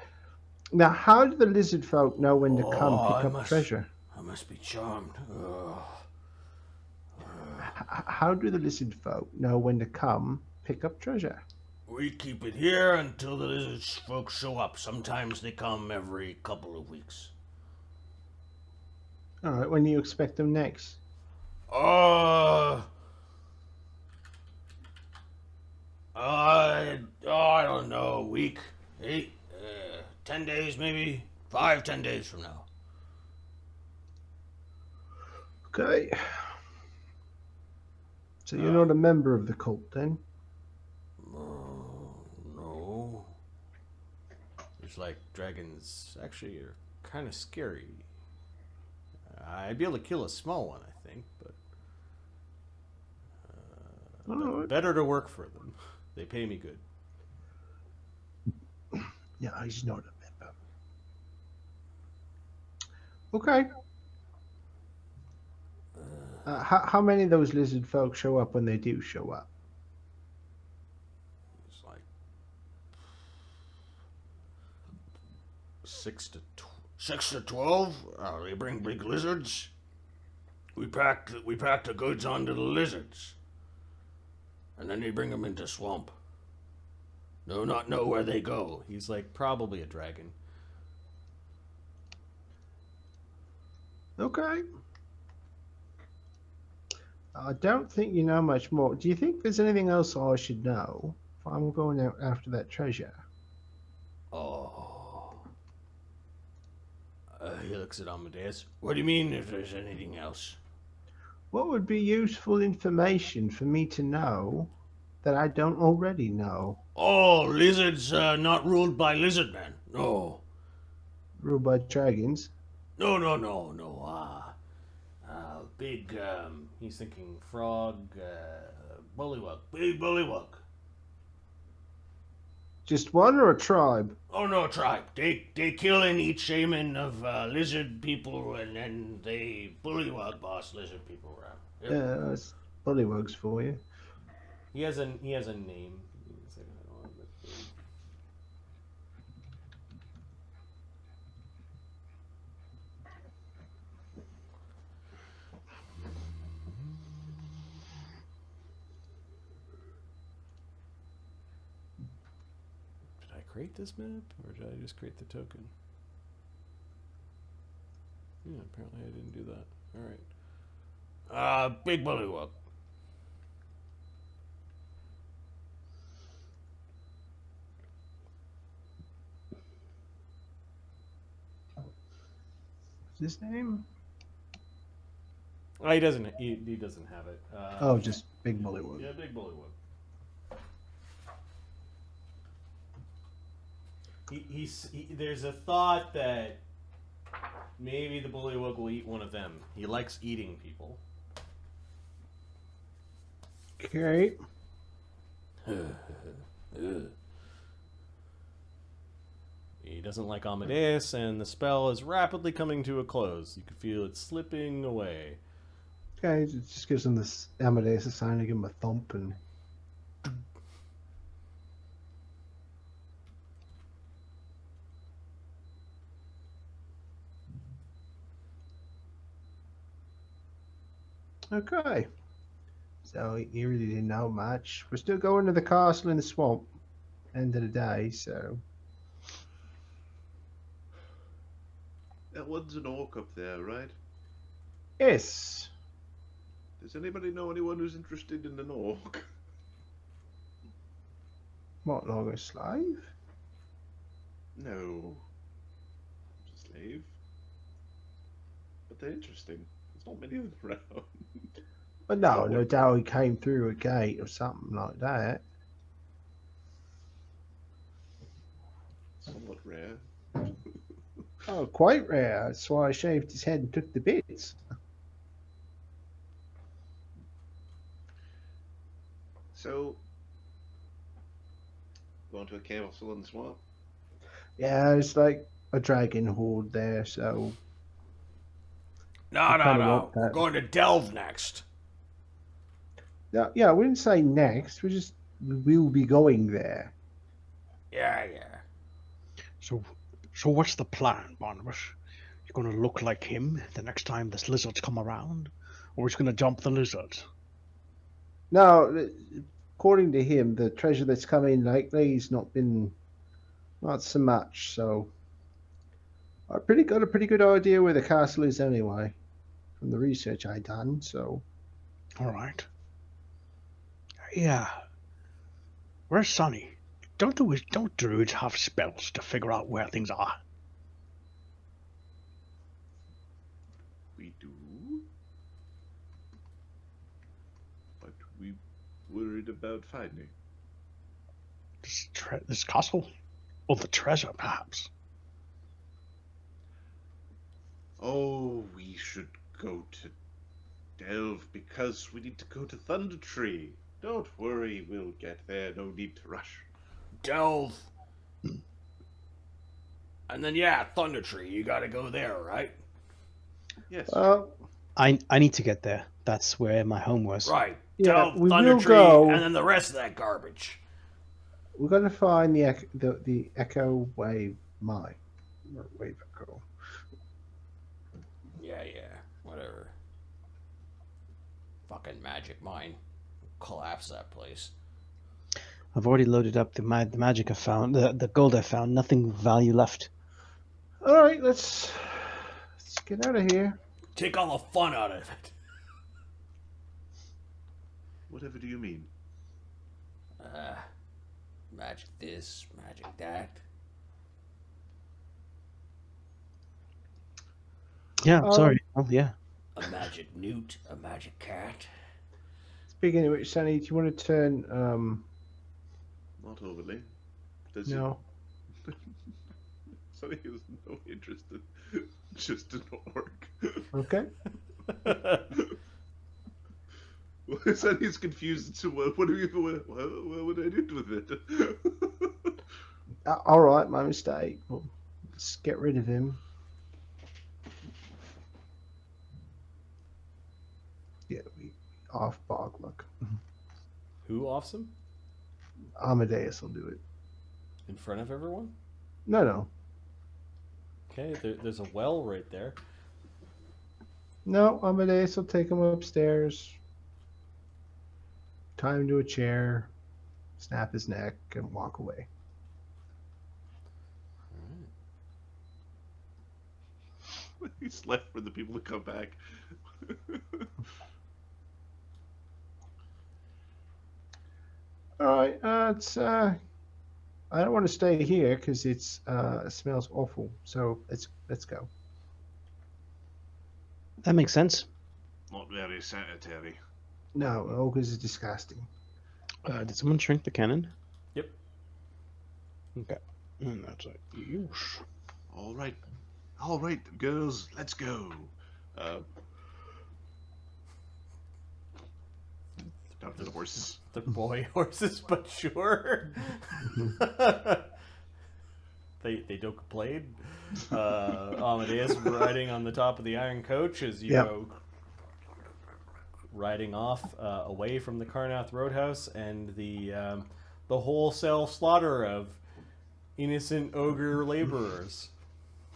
Now, how do the lizard folk know when to come pick up treasure? I must be charmed. How do the lizard folk know when to come pick up treasure? We keep it here until the lizard folks show up. Sometimes they come every couple of weeks. All right, when do you expect them next? I don't know. A week, 8, 10 days, maybe 5-10 days from now. Okay. So you're not a member of the cult, then? No. It's like dragons actually are kind of scary. I'd be able to kill a small one, I think, but better to work for them. They pay me good. Yeah, he's not a member. Okay. How many of those lizard folk show up when they do show up? It's like 6 to 12. They bring big lizards. We pack the goods onto the lizards, and then they bring them into swamp. No, not know where they go. He's like probably a dragon. Okay. I don't think you know much more. Do you think there's anything else I should know if I'm going out after that treasure? Oh. He looks at Amadeus. What do you mean if there's anything else? What would be useful information for me to know that I don't already know? Oh, lizards not ruled by lizard men. No. Ruled by dragons? No. Big, he's thinking frog, bullywug. Big bullywug. Just one or a tribe? Oh, no, tribe. They kill and eat shaman of lizard people, and then they bullywug boss lizard people around. Yep. Yeah, that's bullywugs for you. He has a name. Did I create this map, or did I just create the token? Yeah, apparently I didn't do that. All right. Big bullywug. What's his name? Oh, he doesn't have it. Just Big Bullywug. Yeah, Big Bullywug. There's a thought that maybe the bullywug will eat one of them. He likes eating people. Okay. He doesn't like Amadeus, and the spell is rapidly coming to a close. You can feel it slipping away. Okay, it just gives him this Amadeus a sign to give him a thump and... Okay. So he really didn't know much. We're still going to the castle in the swamp. End of the day, so... That one's an orc up there, right? Yes. Does anybody know anyone who's interested in an orc? What, like a slave? No. Just a slave. But they're interesting. There's not many of them around. But no doubt he came through a gate or something like that. Somewhat rare. Oh, quite rare. That's why I shaved his head and took the bits. So, Going to a castle in the swamp? Yeah, it's like a dragon horde there, so No, We no, kinda no. want We're that. going to delve next. yeah, we didn't say next. We will be going there. Yeah, yeah. So what's the plan, Barnabas? You're gonna look like him the next time this lizards come around, or he's gonna jump the lizards? Now, according to him, the treasure that's come in lately has not so much. So I got a pretty good idea where the castle is anyway, from the research I done. So All right. Yeah. Where's Sonny? Don't druids have spells to figure out where things are? We do. But we worried about finding. This castle, or the treasure, perhaps? Oh, we should go to Delve because we need to go to Thunder Tree. Don't worry, we'll get there. No need to rush. Delve. And then, yeah, Thunder Tree. You gotta go there, right? Yes. I need to get there. That's where my home was. Right. Yeah, Delve, we Thunder will Tree, go. and then the rest of that garbage. we're going to find the echo wave mine, or wave echo. Yeah, yeah. Whatever. Fucking magic mine. Collapse that place. I've already loaded up the magic I found, the gold I found. Nothing of value left. All right, let's get out of here. Take all the fun out of it. Whatever do you mean? Magic this, magic that. Yeah, sorry. Oh, yeah. A magic newt, a magic cat. Speaking of which, Sonny, do you want to turn? Not overly. Does No. So he has no interest in just an orc. Okay. So he's confused. So what would I do with it? All right, my mistake. Well, let's get rid of him. Yeah, we off Bog Luck. Who offs him? Amadeus will do it. In front of everyone? No. Okay, there's a well right there. No, Amadeus will take him upstairs, tie him to a chair, snap his neck, and walk away. He's left for the people to come back. All right, I don't want to stay here because it smells awful. So let's go. That makes sense. Not very sanitary. No, ogres is disgusting. Did someone shrink the cannon? Yep. Okay. And that's a use. All right, girls, let's go. Down to the horses. The boy horses, but sure. They don't complain. Amadeus riding on the top of the iron coach as you go riding off away from the Carnath Roadhouse and the wholesale slaughter of innocent ogre laborers.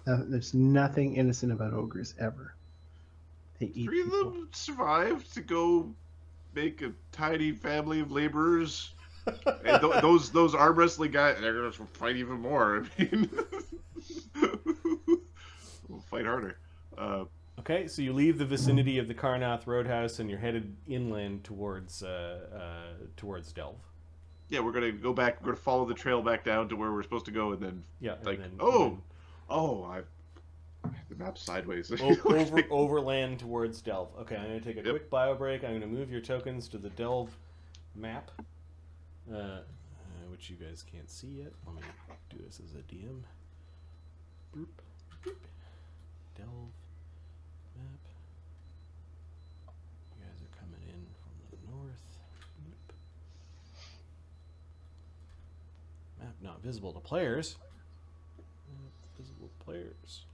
There's nothing innocent about ogres ever. They eat Three of people. them survived to go make a tiny family of laborers. And those arm wrestling guys, they're gonna fight even more. I mean, we'll fight harder. Okay, so you leave the vicinity of the Carnath Roadhouse and you're headed inland towards Delve. Yeah, we're gonna go back. We're gonna follow the trail back down to where we're supposed to go, and then the map's sideways. Overland towards Delve. Okay, I'm gonna take a quick bio break. I'm gonna move your tokens to the Delve map, which you guys can't see yet. Let me do this as a DM. Boop, boop. Delve map. You guys are coming in from the north. Boop. Map. not visible to players. Visible players.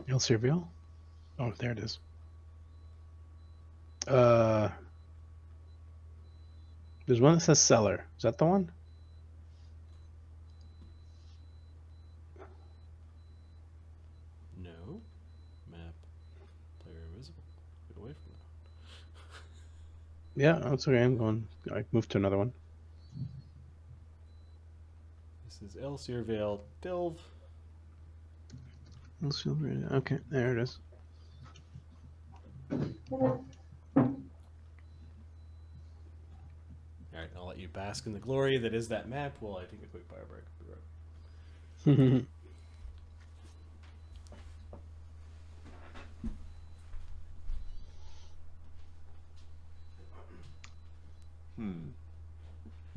El Servio? Oh, there it is. There's one that says cellar. Is that the one? No. Map. Player invisible. Get away from that. Yeah, that's okay. I'm going. I moved to another one. This is El Sirvale Delve. Okay, there it is. Alright, I'll let you bask in the glory that is that map while I take a quick fire break. Be right back.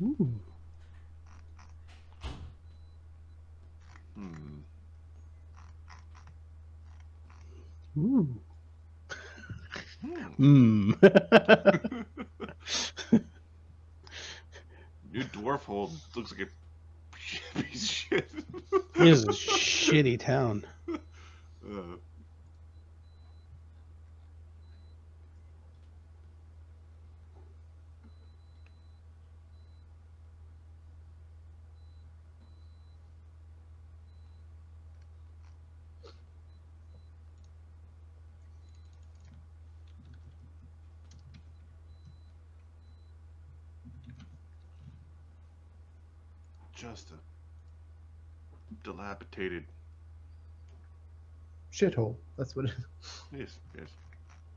Ooh. Ooh. New Dwarf Hall looks like a piece of shit. This is a shitty town. Just a dilapidated. Shithole. That's what it is. Yes, yes,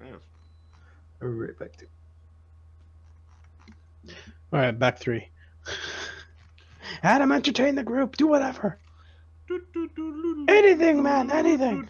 yes. I'll be right back to. All right, back 3. Adam, entertain the group. Do whatever. Anything, man. Anything.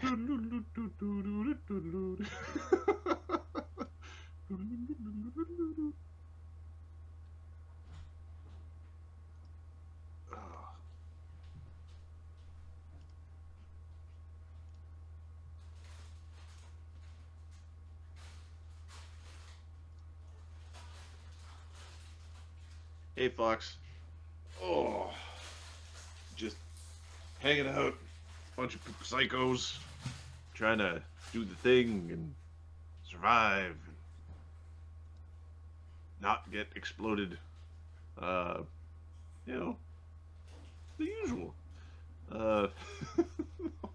Hey, Fox. Oh, just hanging out. Bunch of psychos trying to do the thing and survive and not get exploded. You know, the usual.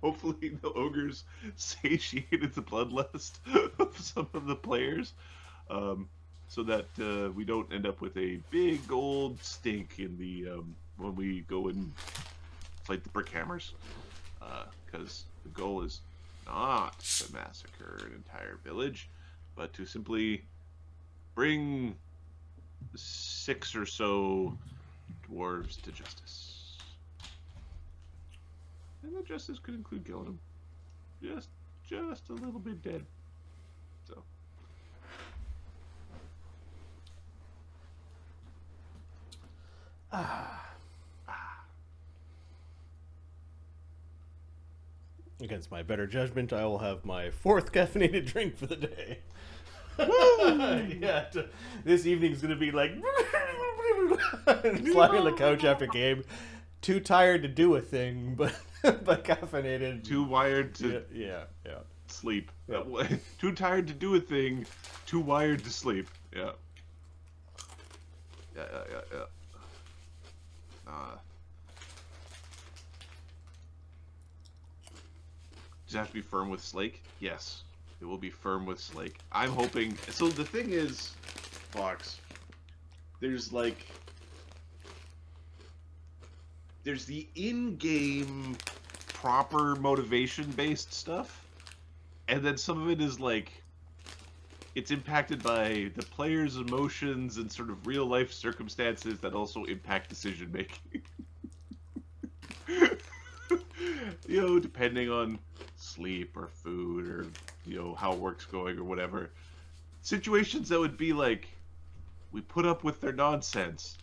Hopefully the ogres satiated the bloodlust of some of the players. So that we don't end up with a big old stink in the when we go and fight the brickhammers, because the goal is not to massacre an entire village, but to simply bring 6 or so dwarves to justice, and that justice could include killing them, just a little bit dead. So. Against my better judgment, I will have my 4th caffeinated drink for the day. Yeah, this evening's gonna be like flying on the couch after game. Too tired to do a thing, but caffeinated. Too wired to yeah. sleep. Yeah. Too tired to do a thing. Too wired to sleep. Yeah. Yeah. Does it have to be firm with Slake? Yes, it will be firm with Slake. I'm hoping. So the thing is, Fox, there's the in-game proper motivation-based stuff, and then some of it is like it's impacted by the player's emotions and sort of real-life circumstances that also impact decision-making. You know, depending on sleep or food or, you know, how work's going or whatever. Situations that would be like, we put up with their nonsense,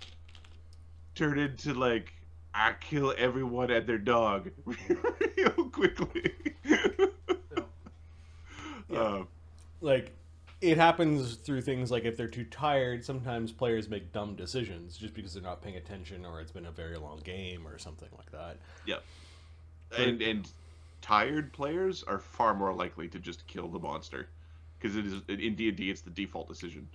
turn into like, I kill everyone and their dog real quickly. Like, it happens through things like if they're too tired, sometimes players make dumb decisions just because they're not paying attention or it's been a very long game or something like that. Yeah. And tired players are far more likely to just kill the monster because it is in D&D it's the default decision.